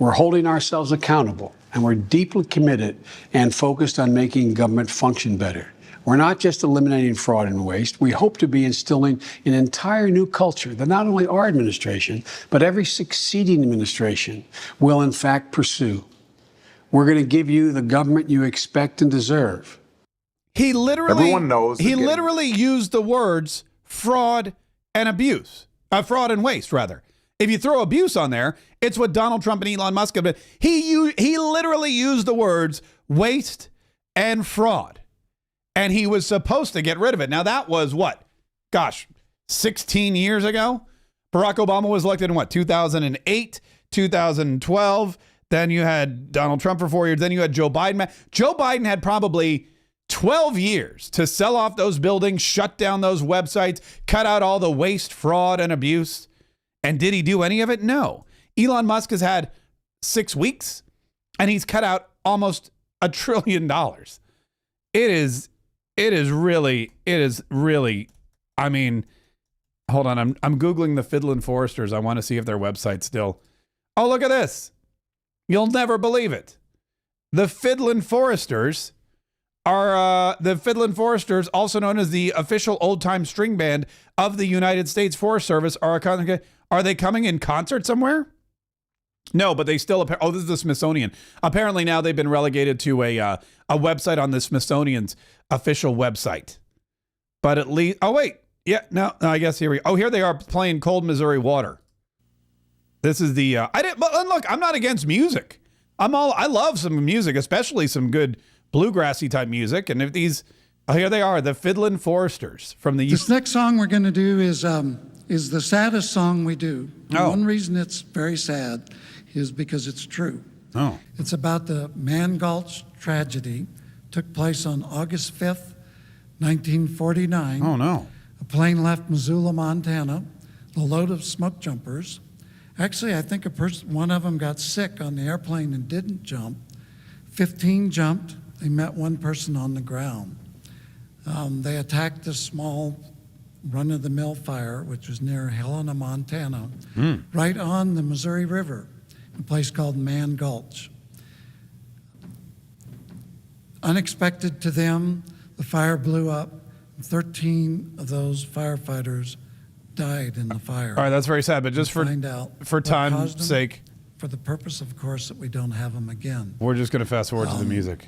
We're holding ourselves accountable, and we're deeply committed and focused on making government function better. We're not just eliminating fraud and waste. We hope to be instilling an entire new culture that not only our administration, but every succeeding administration will in fact pursue. We're going to give you the government you expect and deserve. He literally, everyone knows. He literally used the words fraud and abuse, fraud and waste, rather. If you throw abuse on there, it's what Donald Trump and Elon Musk have been. He literally used the words waste and fraud. And he was supposed to get rid of it. Now, that was what? Gosh, 16 years ago? Barack Obama was elected in what? 2008, 2012. Then you had Donald Trump for 4 years. Then you had Joe Biden. Joe Biden had probably 12 years to sell off those buildings, shut down those websites, cut out all the waste, fraud, and abuse. And did he do any of it? No. Elon Musk has had 6 weeks, and he's cut out almost $1 trillion. It is really, I mean, hold on. I'm Googling the Fiddlin' Foresters. I want to see if their website's still. Oh, look at this. You'll never believe it. The Fiddlin' Foresters are also known as the official old-time string band of the United States Forest Service. Are they coming in concert somewhere? No, but they still. Oh, this is the Smithsonian. Apparently now they've been relegated to a website on the Smithsonian's official website. But at least, oh wait, yeah, no, I guess here they are playing Cold Missouri Water. This is the. Look, I'm not against music. I love some music, especially some good bluegrassy type music. And if these, here they are, the Fiddlin' Foresters from the. This next song we're going to do is the saddest song we do. Oh. One reason it's very sad is because it's true. Oh. It's about the Man Gulch tragedy. Took place on August 5th, 1949. Oh, no. A plane left Missoula, Montana, a load of smoke jumpers. Actually, I think one of them got sick on the airplane and didn't jump. 15 jumped. They met one person on the ground. They attacked a small run-of-the-mill fire, which was near Helena, Montana, right on the Missouri River, a place called Man Gulch. Unexpected to them, the fire blew up. 13 of those firefighters died in the fire. All right, that's very sad, but just for time's sake. For the purpose, of course, that we don't have them again. We're just going to fast forward to the music.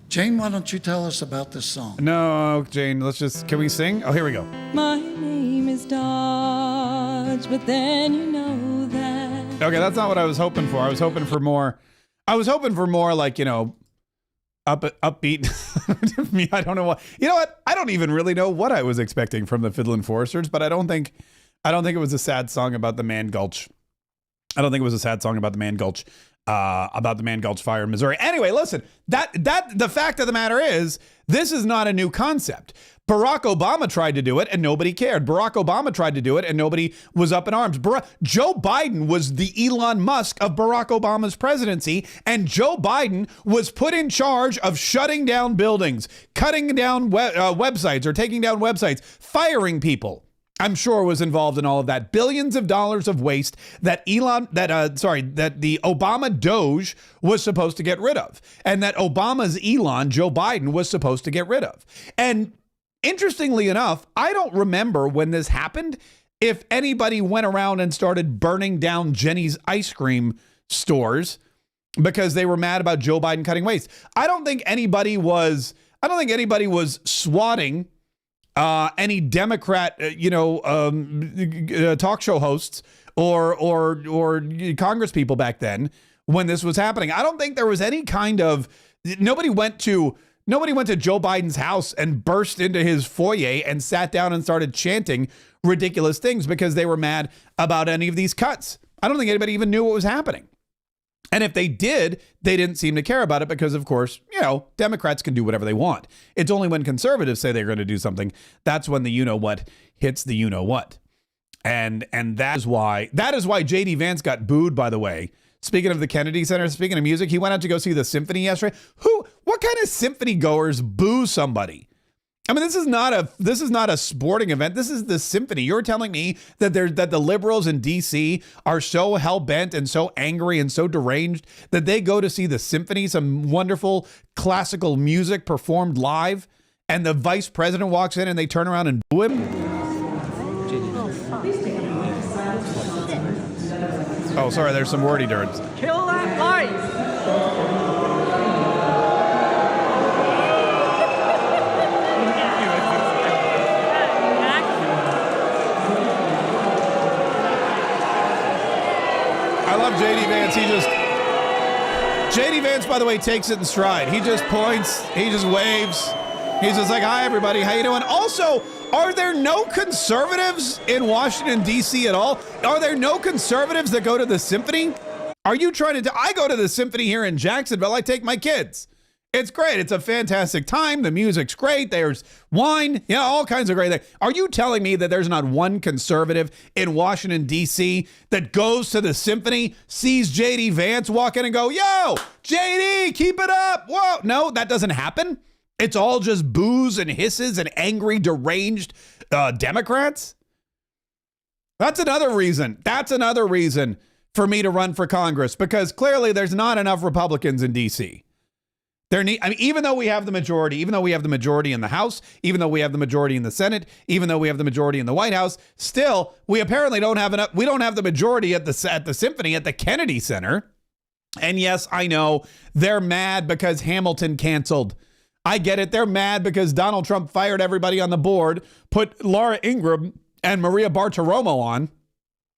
Jane, why don't you tell us about this song? No, Jane, can we sing? Oh, here we go. My name is Dodge, but then you know that. Okay, that's not what I was hoping for. I was hoping for more like, upbeat. I don't know what. You know what? I don't even really know what I was expecting from the Fiddlin' Foresters, but I don't think it was a sad song about the Man Gulch. I don't think it was a sad song about the Man Gulch about the Man Gulch fire in Missouri. Anyway, listen, the fact of the matter is, this is not a new concept. Barack Obama tried to do it and nobody cared. Barack Obama tried to do it and nobody was up in arms. Joe Biden was the Elon Musk of Barack Obama's presidency, and Joe Biden was put in charge of shutting down buildings, cutting down websites or taking down websites, firing people. I'm sure was involved in all of that. Billions of dollars of waste that the Obama Doge was supposed to get rid of, and that Obama's Elon, Joe Biden, was supposed to get rid of. And interestingly enough, I don't remember when this happened, if anybody went around and started burning down Jenny's ice cream stores because they were mad about Joe Biden cutting waste. I don't think anybody was swatting any Democrat, talk show hosts or Congress people back then when this was happening. I don't think there was any kind of, nobody went to Joe Biden's house and burst into his foyer and sat down and started chanting ridiculous things because they were mad about any of these cuts. I don't think anybody even knew what was happening. And if they did, they didn't seem to care about it because, of course, Democrats can do whatever they want. It's only when conservatives say they're going to do something, that's when the you-know-what hits the you-know-what. And that is why J.D. Vance got booed, by the way. Speaking of the Kennedy Center, speaking of music, he went out to go see the symphony yesterday. What kind of symphony goers boo somebody? I mean, this is not a sporting event. This is the symphony. You're telling me that the liberals in D.C. are so hell-bent and so angry and so deranged that they go to see the symphony, some wonderful classical music performed live, and the vice president walks in and they turn around and boo him? Oh, sorry, there's some wordy dirts. Kill that light! I love J.D. Vance. J.D. Vance, by the way, takes it in stride. He just points. He just waves. He's just like, hi, everybody. How you doing? Also, are there no conservatives in Washington, D.C. at all? Are there no conservatives that go to the symphony? Are you trying to... I go to the symphony here in Jacksonville. I take my kids. It's great. It's a fantastic time. The music's great. There's wine, all kinds of great things. Are you telling me that there's not one conservative in Washington, D.C. that goes to the symphony, sees J.D. Vance walk in and go, yo, J.D., keep it up. Whoa. No, that doesn't happen. It's all just boos and hisses and angry, deranged Democrats. That's another reason. For me to run for Congress, because clearly there's not enough Republicans in D.C. Even though we have the majority in the House, even though we have the majority in the Senate, even though we have the majority in the White House, still, we apparently don't have enough. We don't have the majority at the symphony at the Kennedy Center. And yes, I know they're mad because Hamilton canceled. I get it. They're mad because Donald Trump fired everybody on the board, put Laura Ingraham and Maria Bartiromo on,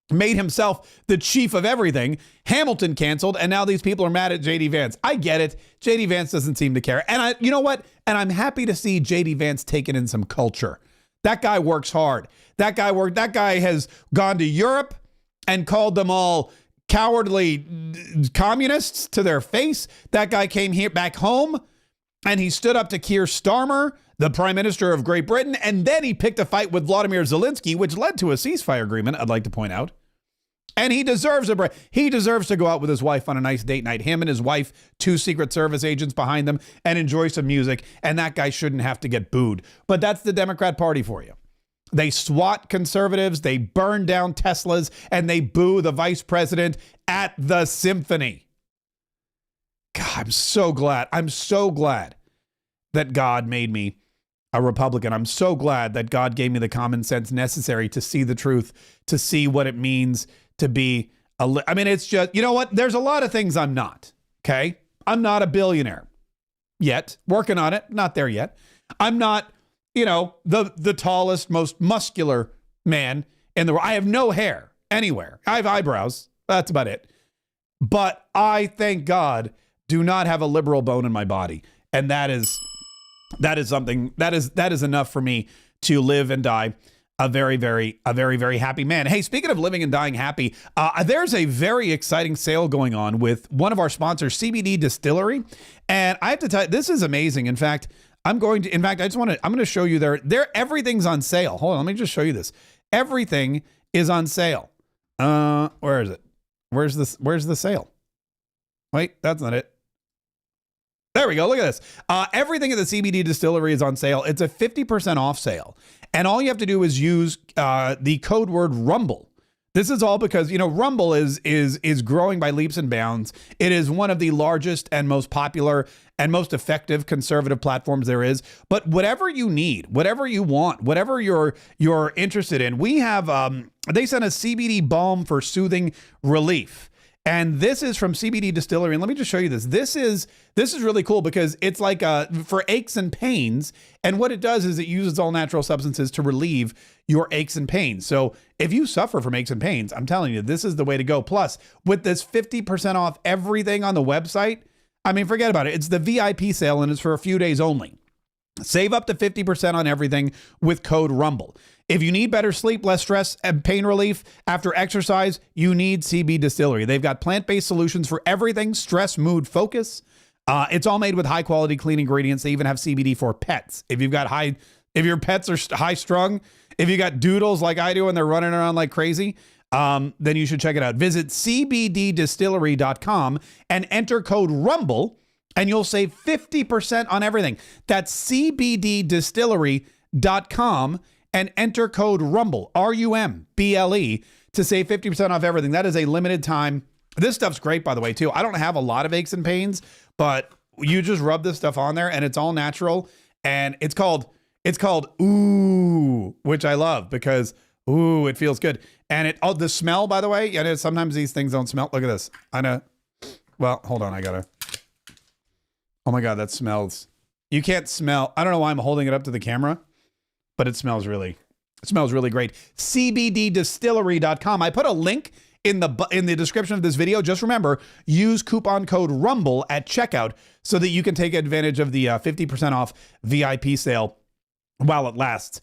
made himself the chief of everything. Hamilton canceled, and now these people are mad at J.D. Vance. I get it. J.D. Vance doesn't seem to care. And you know what? And I'm happy to see J.D. Vance taking in some culture. That guy works hard. That guy has gone to Europe and called them all cowardly communists to their face. That guy came back home and he stood up to Keir Starmer, the Prime Minister of Great Britain, and then he picked a fight with Vladimir Zelensky, which led to a ceasefire agreement, I'd like to point out. And he deserves he deserves to go out with his wife on a nice date night. Him and his wife, 2 Secret Service agents behind them, and enjoy some music. And that guy shouldn't have to get booed. But that's the Democrat Party for you. They swat conservatives, they burn down Teslas, and they boo the vice president at the symphony. God, I'm so glad that God made me a Republican. I'm so glad that God gave me the common sense necessary to see the truth, to see what it means to be it's just, you know what? There's a lot of things I'm not, okay? I'm not a billionaire yet. Working on it. Not there yet. I'm not, the tallest, most muscular man in the world. I have no hair anywhere. I have eyebrows. That's about it. But I, thank God, do not have a liberal bone in my body. And that is something that is enough for me to live and die a very, very happy man. Hey, speaking of living and dying happy, there's a very exciting sale going on with one of our sponsors, CBD Distillery. And I have to tell you, this is amazing. In fact, I'm going to show you everything's on sale. Hold on, let me just show you this. Everything is on sale. Where is it? Where's the sale? Wait, that's not it. There we go. Look at this. Everything at the CBD Distillery is on sale. It's a 50% off sale. And all you have to do is use the code word Rumble. This is all because, Rumble is growing by leaps and bounds. It is one of the largest and most popular and most effective conservative platforms there is. But whatever you need, whatever you want, whatever you're interested in, we have, they sent a CBD balm for soothing relief. And this is from CBD Distillery. And let me just show you this. This is really cool because it's like for aches and pains. And what it does is it uses all natural substances to relieve your aches and pains. So if you suffer from aches and pains, I'm telling you, this is the way to go. Plus, with this 50% off everything on the website, I mean, forget about it. It's the VIP sale and it's for a few days only. Save up to 50% on everything with code Rumble. If you need better sleep, less stress, and pain relief after exercise, you need CBD Distillery. They've got plant-based solutions for everything, stress, mood, focus. It's all made with high-quality, clean ingredients. They even have CBD for pets. If your pets are high-strung, if you got doodles like I do and they're running around like crazy, then you should check it out. Visit cbddistillery.com and enter code RUMBLE, and you'll save 50% on everything. That's cbddistillery.com and enter code RUMBLE, RUMBLE, to save 50% off everything. That is a limited time. This stuff's great, by the way, too. I don't have a lot of aches and pains, but you just rub this stuff on there and it's all natural. And it's called Ooh, which I love because ooh, it feels good. And the smell, by the way, sometimes these things don't smell. Look at this. Well, hold on. Oh my God, that smells. You can't smell. I don't know why I'm holding it up to the camera, but it smells really great. cbddistillery.com. I put a link in the description of this video. Just remember, use coupon code RUMBLE at checkout so that you can take advantage of the 50% off VIP sale while it lasts.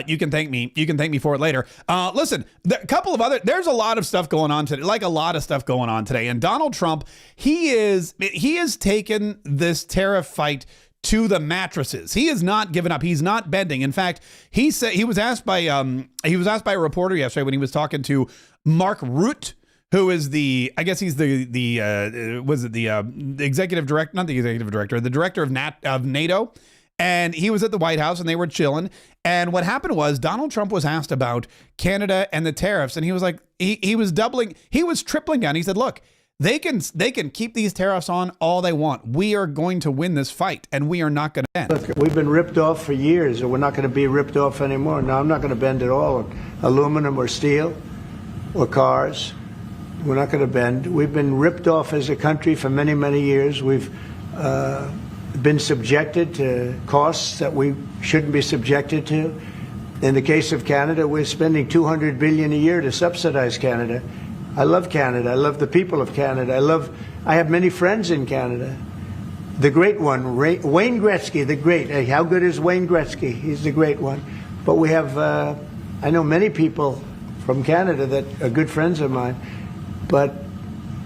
You can thank me for it later. Listen, there's a lot of stuff going on today, And Donald Trump, he has taken this tariff fight to the mattresses. He has not given up. He's not bending. In fact, he said he was asked by a reporter yesterday when he was talking to Mark Rutte, who is the executive director, not the executive director, the director of NATO. And he was at the White House and they were chilling. And what happened was Donald Trump was asked about Canada and the tariffs. And he was like, he was tripling down. He said, look, they can keep these tariffs on all they want. We are going to win this fight and we are not going to bend. Look, we've been ripped off for years and we're not going to be ripped off anymore. No, I'm not going to bend at all on aluminum or steel or cars. We're not going to bend. We've been ripped off as a country for many, many years. We've been subjected to costs that we shouldn't be subjected to. In the case of Canada, we're spending $200 billion a year to subsidize Canada. I love Canada. I love the people of Canada. I have many friends in Canada. The great one, Wayne Gretzky, the great. Hey, how good is Wayne Gretzky? He's the great one. But we have, I know many people from Canada that are good friends of mine. But,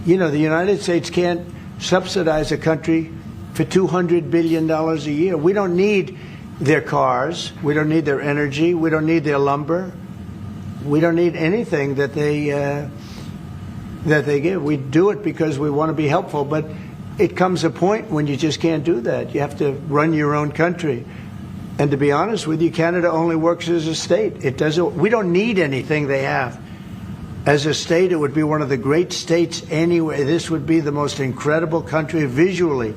the United States can't subsidize a country for $200 billion a year. We don't need their cars. We don't need their energy. We don't need their lumber. We don't need anything that they give. We do it because we want to be helpful. But it comes a point when you just can't do that. You have to run your own country. And to be honest with you, Canada only works as a state. We don't need anything they have. As a state, it would be one of the great states anyway. This would be the most incredible country visually.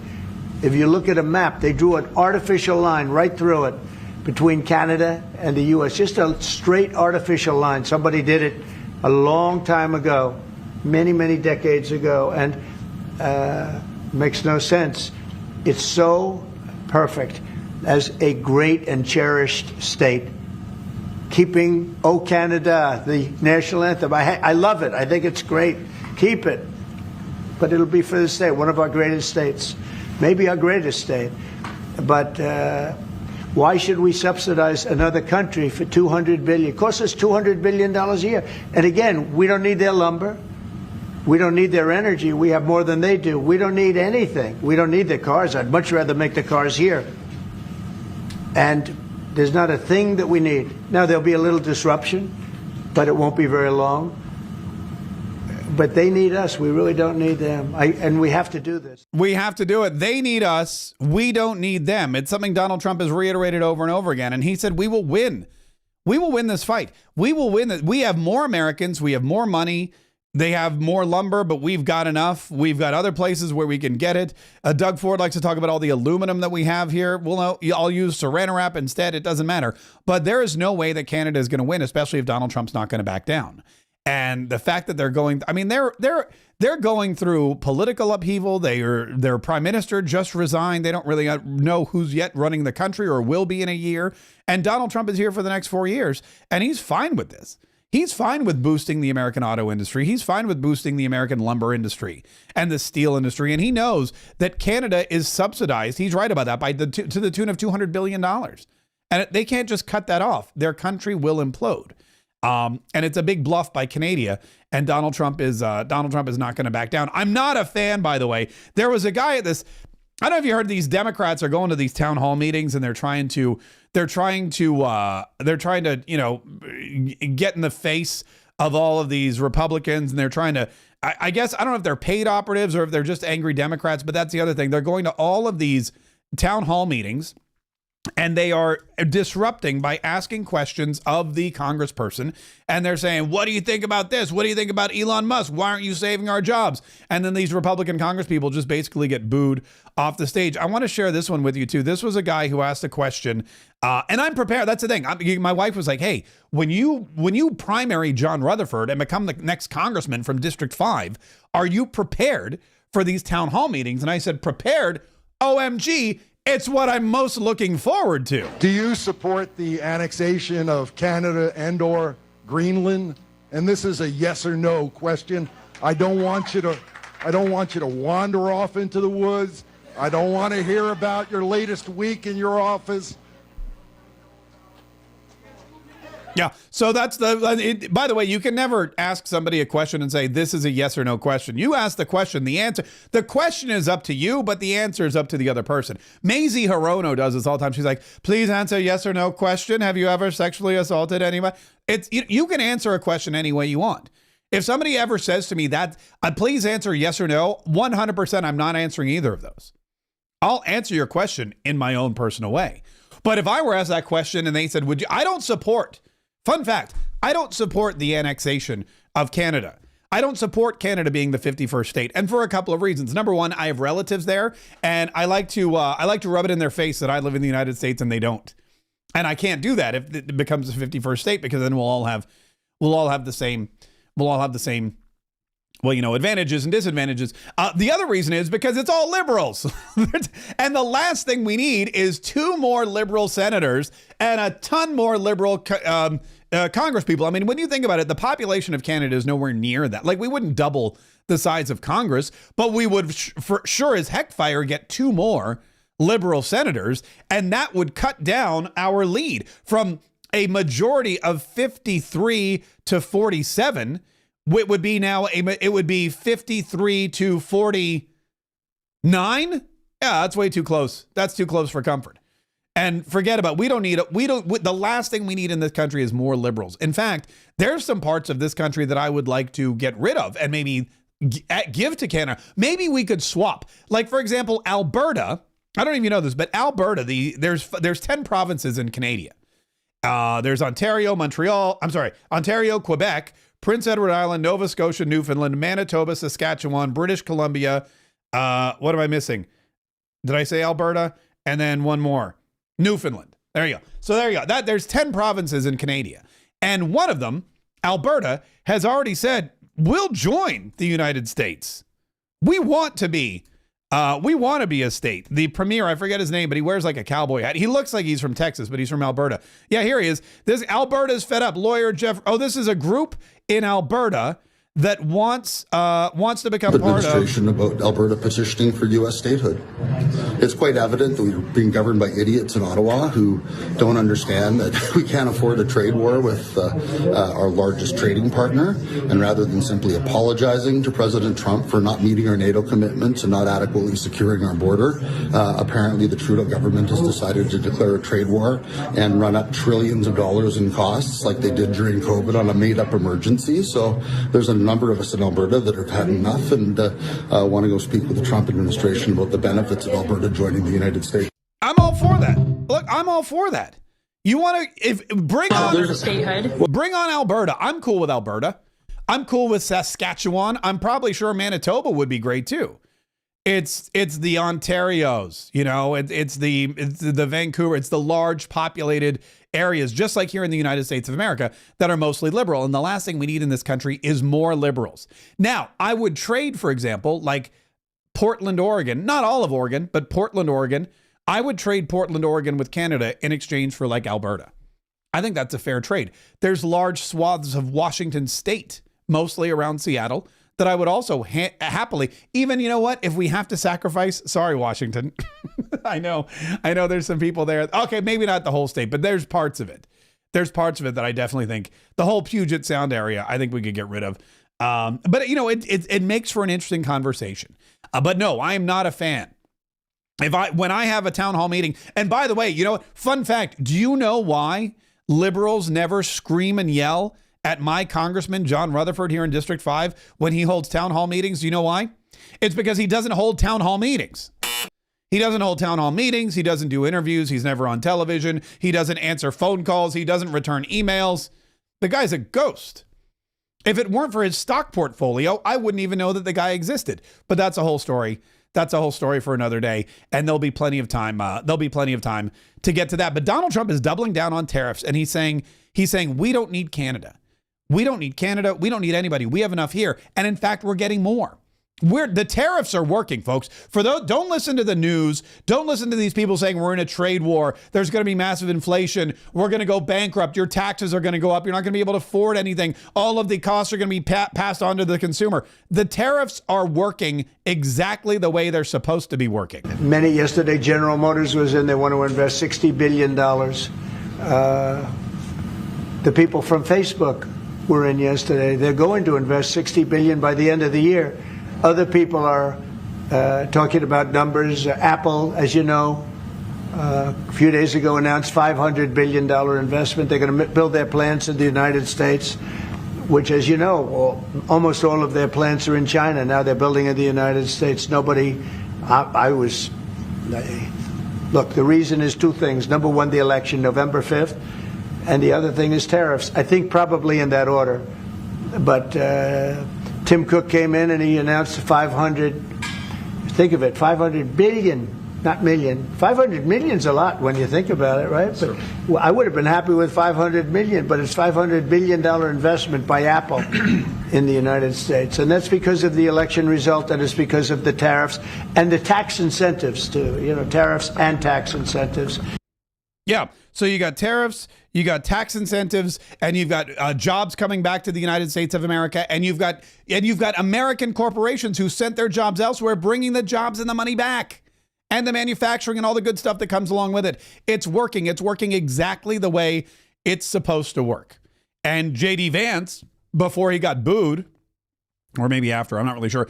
If you look at a map, they drew an artificial line right through it between Canada and the U.S. Just a straight artificial line. Somebody did it a long time ago, many, many decades ago, and makes no sense. It's so perfect as a great and cherished state. Keeping O Canada, the national anthem. I love it. I think it's great. Keep it. But it'll be for the state, one of our greatest states. Maybe our greatest state. But Why should we subsidize another country for $200 billion? It costs us $200 billion a year. And again, we don't need their lumber. We don't need their energy. We have more than they do. We don't need anything. We don't need their cars. I'd much rather make the cars here. And there's not a thing that we need. Now, there'll be a little disruption, but it won't be very long. But they need us. We really don't need them. And we have to do this. We have to do it. They need us. We don't need them. It's something Donald Trump has reiterated over and over again. And he said, we will win. We will win this fight. We will win. We have more Americans. We have more money. They have more lumber, but we've got enough. We've got other places where we can get it. Doug Ford likes to talk about all the aluminum that we have here. Well, no, I'll use saran wrap instead. It doesn't matter. But there is no way that Canada is going to win, especially if Donald Trump's not going to back down. And the fact that they're going, I mean, they're going through political upheaval. Their prime minister just resigned. They don't really know who's yet running the country or will be in a year. And Donald Trump is here for the next 4 years. And he's fine with this. He's fine with boosting the American auto industry. He's fine with boosting the American lumber industry and the steel industry. And he knows that Canada is subsidized. He's right about that to the tune of $200 billion. And they can't just cut that off. Their country will implode. And it's a big bluff by Canada, and Donald Trump is not going to back down. I'm not a fan, by the way. There was a guy at this. I don't know if you heard, these Democrats are going to these town hall meetings and they're trying to get in the face of all of these Republicans, and they're trying to. I guess I don't know if they're paid operatives or if they're just angry Democrats, but that's the other thing. They're going to all of these town hall meetings. And they are disrupting by asking questions of the congressperson. And they're saying, what do you think about this? What do you think about Elon Musk? Why aren't you saving our jobs? And then these Republican congresspeople just basically get booed off the stage. I want to share this one with you, too. This was a guy who asked a question. And I'm prepared. That's the thing. My wife was like, hey, when you primary John Rutherford and become the next congressman from District 5, are you prepared for these town hall meetings? And I said, prepared? OMG. It's what I'm most looking forward to. Do you support the annexation of Canada and/or Greenland? And this is a yes or no question. I don't want you to wander off into the woods. I don't want to hear about your latest week in your office. Yeah. So that's by the way, you can never ask somebody a question and say, this is a yes or no question. You ask the question, the question is up to you, but the answer is up to the other person. Maisie Hirono does this all the time. She's like, please answer yes or no question. Have you ever sexually assaulted anybody? You can answer a question any way you want. If somebody ever says to me that, please answer yes or no, 100% I'm not answering either of those. I'll answer your question in my own personal way. But if I were asked that question and they said, would you, I don't support. Fun fact, I don't support the annexation of Canada. I don't support Canada being the 51st state, and for a couple of reasons. Number one, I have relatives there, and I like to rub it in their face that I live in the United States and they don't. And I can't do that if it becomes the 51st state, because then we'll all have the same advantages and disadvantages. The other reason is because it's all liberals. And the last thing we need is 2 more liberal senators and a ton more liberal Congress people. I mean, when you think about it, the population of Canada is nowhere near that. Like, we wouldn't double the size of Congress, but we would for sure as heck fire get 2 more liberal senators. And that would cut down our lead from a majority of 53 to 47. It would be now it would be 53 to 49. Yeah, that's way too close. That's too close for comfort. And forget about, the last thing we need in this country is more liberals. In fact, there's some parts of this country that I would like to get rid of and maybe give to Canada. Maybe we could swap. Like, for example, Alberta. I don't even know this, but Alberta, there's 10 provinces in Canada. There's Ontario, Quebec, Prince Edward Island, Nova Scotia, Newfoundland, Manitoba, Saskatchewan, British Columbia. What am I missing? Did I say Alberta? And then one more. Newfoundland. There you go. So there you go. There's 10 provinces in Canada. And one of them, Alberta, has already said, we'll join the United States. We want to be a state. The premier, I forget his name, but he wears like a cowboy hat. He looks like he's from Texas, but he's from Alberta. Yeah, here he is. Alberta's fed up. Lawyer Jeff. Oh, this is a group in Alberta that wants to become part of administration about Alberta petitioning for U.S. statehood. It's quite evident that we're being governed by idiots in Ottawa who don't understand that we can't afford a trade war with our largest trading partner, and rather than simply apologizing to President Trump for not meeting our NATO commitments and not adequately securing our border, apparently the Trudeau government has decided to declare a trade war and run up trillions of dollars in costs like they did during COVID on a made-up emergency. So there's a number of us in Alberta that have had enough and want to go speak with the Trump administration about the benefits of Alberta joining the United States. I'm all for that. Look, I'm all for that. You want to bring on statehood. Bring on Alberta. I'm cool with Alberta. I'm cool with Saskatchewan. I'm probably sure Manitoba would be great too. It's the Ontarios, you know, it's the Vancouver, it's the large populated areas, just like here in the United States of America, that are mostly liberal. And the last thing we need in this country is more liberals. Now, I would trade, for example, like Portland, Oregon, not all of Oregon, but Portland, Oregon. I would trade Portland, Oregon with Canada in exchange for like Alberta. I think that's a fair trade. There's large swaths of Washington state, mostly around Seattle, that I would also happily, even, you know what, if we have to sacrifice, sorry, Washington. I know there's some people there. Okay, maybe not the whole state, but there's parts of it. There's parts of it that I definitely think the whole Puget Sound area, I think we could get rid of. But, you know, it makes for an interesting conversation. But no, I am not a fan. When I have a town hall meeting, and by the way, you know, fun fact, do you know why liberals never scream and yell at my congressman, John Rutherford, here in District 5, when he holds town hall meetings? Do you know why? It's because he doesn't hold town hall meetings. He doesn't hold town hall meetings. He doesn't do interviews. He's never on television. He doesn't answer phone calls. He doesn't return emails. The guy's a ghost. If it weren't for his stock portfolio, I wouldn't even know that the guy existed. But that's a whole story. That's a whole story for another day. And there'll be plenty of time. There'll be plenty of time to get to that. But Donald Trump is doubling down on tariffs. And he's saying, we don't need Canada. We don't need Canada. We don't need anybody. We have enough here. And in fact, we're getting more. The tariffs are working, folks. For those, don't listen to the news. Don't listen to these people saying we're in a trade war. There's going to be massive inflation. We're going to go bankrupt. Your taxes are going to go up. You're not going to be able to afford anything. All of the costs are going to be passed on to the consumer. The tariffs are working exactly the way they're supposed to be working. Yesterday, General Motors was in. They want to invest $60 billion. The people from Facebook were in yesterday. They're going to invest $60 billion by the end of the year. Other people are talking about numbers. Apple, as you know, a few days ago announced $500 billion investment. They're going to build their plants in the United States, which, as you know, almost all of their plants are in China. Now they're building in the United States. Look, the reason is two things. Number one, the election, November 5th. And the other thing is tariffs. I think probably in that order. But Tim Cook came in and he announced 500 billion, not million. 500 million's a lot when you think about it, right? But I would have been happy with 500 million, but it's $500 billion investment by Apple in the United States. And that's because of the election result, and it's because of the tariffs and the tax incentives too, you know, tariffs and tax incentives. Yeah. So you got tariffs, you got tax incentives, and you've got jobs coming back to the United States of America, and you've got American corporations who sent their jobs elsewhere, bringing the jobs and the money back, and the manufacturing and all the good stuff that comes along with it. It's working. It's working exactly the way it's supposed to work. And J.D. Vance, before he got booed, or maybe after, I'm not really sure.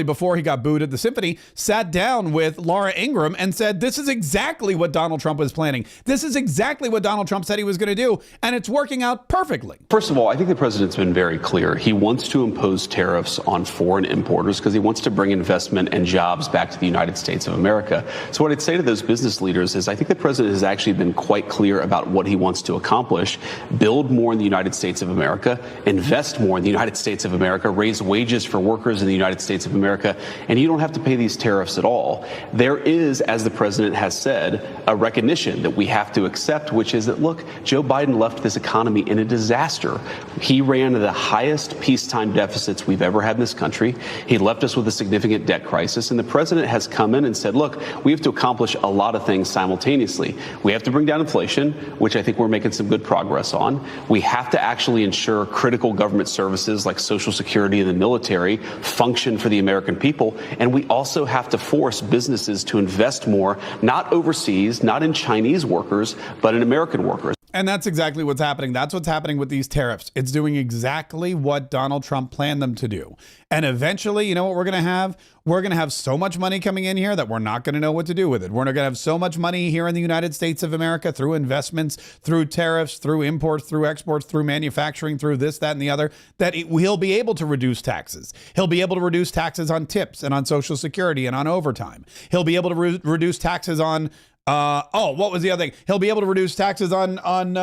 Before he got booed at the Symphony, sat down with Laura Ingraham and said, this is exactly what Donald Trump was planning. This is exactly what Donald Trump said he was going to do. And it's working out perfectly. First of all, I think the president's been very clear. He wants to impose tariffs on foreign importers because he wants to bring investment and jobs back to the United States of America. So what I'd say to those business leaders is I think the president has actually been quite clear about what he wants to accomplish. Build more in the United States of America, invest more in the United States of America, raise wages for workers in the United States of America, and you don't have to pay these tariffs at all. There is, as the president has said, a recognition that we have to accept, which is that, look, Joe Biden left this economy in a disaster. He ran the highest peacetime deficits we've ever had in this country. He left us with a significant debt crisis, and the president has come in and said, look, we have to accomplish a lot of things simultaneously. We have to bring down inflation, which I think we're making some good progress on. We have to actually ensure critical government services like Social Security and the military function for the American people. And we also have to force businesses to invest more, not overseas, not in Chinese workers, but in American workers. And that's exactly what's happening. That's what's happening with these tariffs. It's doing exactly what Donald Trump planned them to do. And eventually, you know what we're going to have? We're going to have so much money coming in here that we're not going to know what to do with it. We're going to have so much money here in the United States of America through investments, through tariffs, through imports, through exports, through manufacturing, through this, that, and the other, that he'll be able to reduce taxes. He'll be able to reduce taxes on tips and on Social Security and on overtime. He'll be able to reduce taxes on what was the other thing? He'll be able to reduce taxes on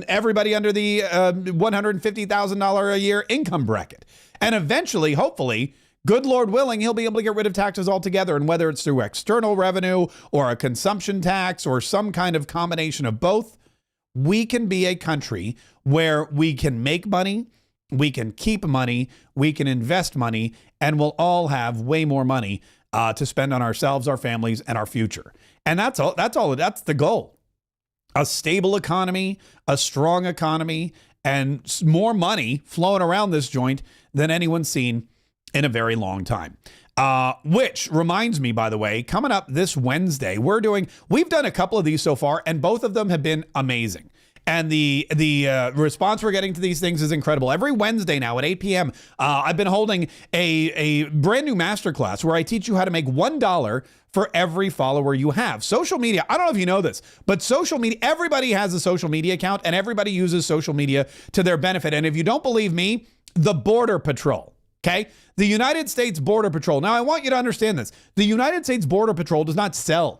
everybody under the $150,000 a year income bracket. And eventually, hopefully, good Lord willing, he'll be able to get rid of taxes altogether. And whether it's through external revenue or a consumption tax or some kind of combination of both, we can be a country where we can make money, we can keep money, we can invest money, and we'll all have way more money to spend on ourselves, our families, and our future. And that's all. That's the goal. A stable economy, a strong economy, and more money flowing around this joint than anyone's seen in a very long time. Which reminds me, by the way, coming up this Wednesday, we've done a couple of these so far, and both of them have been amazing. And the response we're getting to these things is incredible. Every Wednesday now at 8 p.m., I've been holding a brand new masterclass where I teach you how to make $1 for every follower you have. Social media, I don't know if you know this, but social media, everybody has a social media account and everybody uses social media to their benefit. And if you don't believe me, the Border Patrol, okay? The United States Border Patrol. Now, I want you to understand this. The United States Border Patrol does not sell.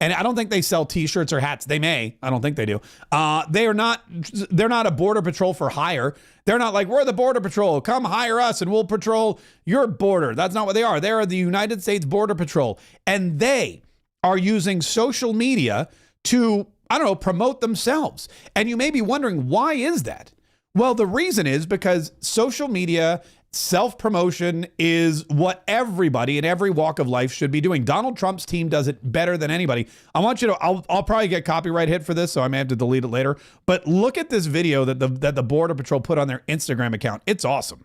And I don't think they sell T-shirts or hats. They may. I don't think they do. They're not a Border Patrol for hire. They're not like, we're the Border Patrol. Come hire us and we'll patrol your border. That's not what they are. They are the United States Border Patrol. And they are using social media to, promote themselves. And you may be wondering, why is that? Well, the reason is because social media self-promotion is what everybody in every walk of life should be doing. Donald Trump's team does it better than anybody. I want you to, I'll probably get copyright hit for this, so I may have to delete it later. But look at this video that the Border Patrol put on their Instagram account. It's awesome.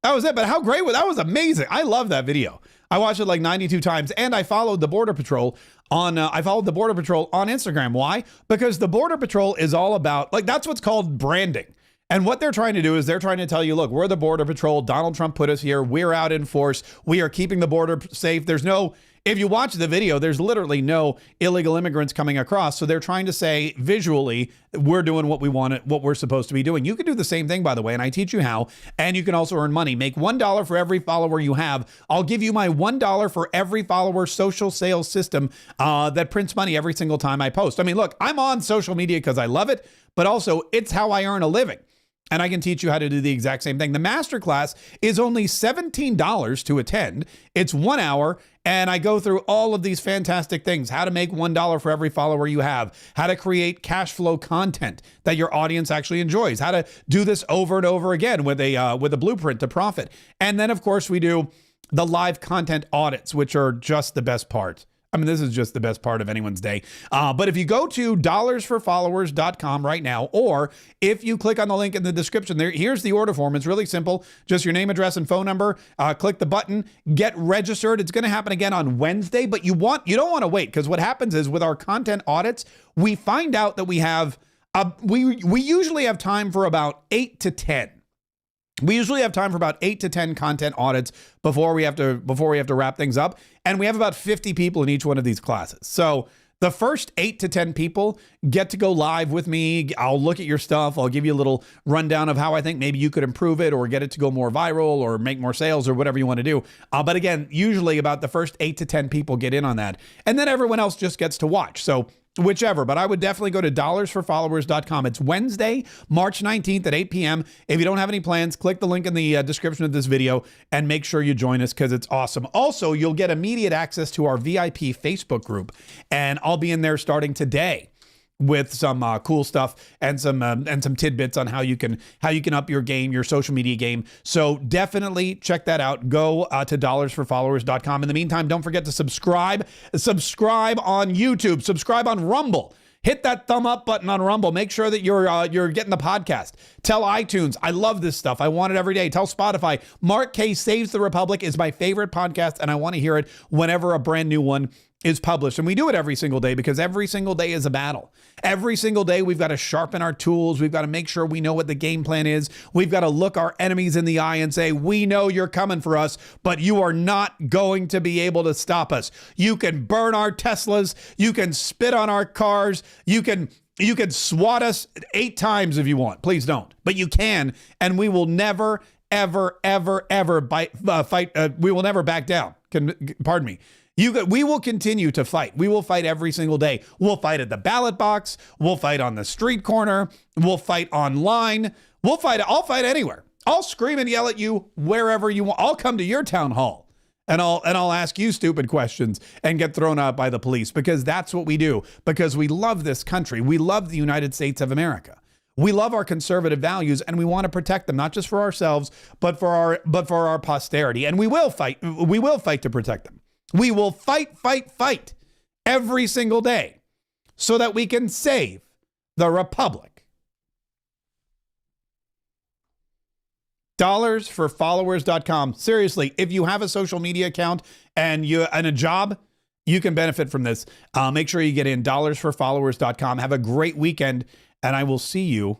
That was it, but how great was that? Was amazing. I love that video. I watched it like 92 times, and I followed the Border Patrol on Instagram. Why? Because the Border Patrol is all about, that's what's called branding. And what they're trying to do is they're trying to tell you, look, we're the Border Patrol. Donald Trump put us here. We're out in force. We are keeping the border safe. If you watch the video, there's literally no illegal immigrants coming across. So they're trying to say visually, we're doing what we want, what we're supposed to be doing. You can do the same thing, by the way, and I teach you how. And you can also earn money. Make $1 for every follower you have. I'll give you my $1 for every follower social sales system that prints money every single time I post. I mean, look, I'm on social media because I love it, but also it's how I earn a living. And I can teach you how to do the exact same thing. The masterclass is only $17 to attend. It's 1 hour, and I go through all of these fantastic things. How to make $1 for every follower you have. How to create cash flow content that your audience actually enjoys. How to do this over and over again with a blueprint to profit. And then, of course, we do the live content audits, which are just the best part. I mean, this is just the best part of anyone's day. But if you go to dollarsforfollowers.com right now, or if you click on the link in the description there, here's the order form. It's really simple. Just your name, address, and phone number. Click the button, get registered. It's going to happen again on Wednesday, but you don't want to wait, because what happens is with our content audits, we find out that we have, we usually have time for about 8 to 10. We usually have time for about 8 to 10 content audits before we have to wrap things up. And we have about 50 people in each one of these classes. So The first 8 to 10 people get to go live with me. I'll look at your stuff. I'll give you a little rundown of how I think maybe you could improve it or get it to go more viral or make more sales or whatever you want to do. But again, usually about the first 8 to 10 people get in on that. And then everyone else just gets to watch. So whichever, but I would definitely go to dollarsforfollowers.com. It's Wednesday, March 19th at 8 p.m. If you don't have any plans, click the link in the description of this video and make sure you join us because it's awesome. Also, you'll get immediate access to our VIP Facebook group, and I'll be in there starting today with some cool stuff and some tidbits on how you can up your game, your social media game. So definitely check that out. Go to dollarsforfollowers.com. In the meantime, don't forget to subscribe. Subscribe on YouTube. Subscribe on Rumble. Hit that thumb up button on Rumble. Make sure that you're getting the podcast. Tell iTunes, I love this stuff. I want it every day. Tell Spotify, Mark Kaye Saves the Republic is my favorite podcast, and I want to hear it whenever a brand new one is published. And we do it every single day because every single day is a battle. Every single day we've got to sharpen our tools. We've got to make sure we know what the game plan is. We've got to look our enemies in the eye and say, we know you're coming for us, but you are not going to be able to stop us. You can burn our Teslas. You can spit on our cars. You can SWAT us 8 times if you want. Please don't. But you can, and we will never, ever, ever, ever fight. We will never back down. Pardon me. We will continue to fight. We will fight every single day. We'll fight at the ballot box. We'll fight on the street corner. We'll fight online. I'll fight anywhere. I'll scream and yell at you wherever you want. I'll come to your town hall and I'll ask you stupid questions and get thrown out by the police because that's what we do. Because we love this country. We love the United States of America. We love our conservative values and we want to protect them, not just for ourselves, but for our posterity. And we will fight. We will fight to protect them. We will fight every single day so that we can save the Republic. Dollarsforfollowers.com. Seriously, if you have a social media account and a job, you can benefit from this. Make sure you get in dollarsforfollowers.com. Have a great weekend, and I will see you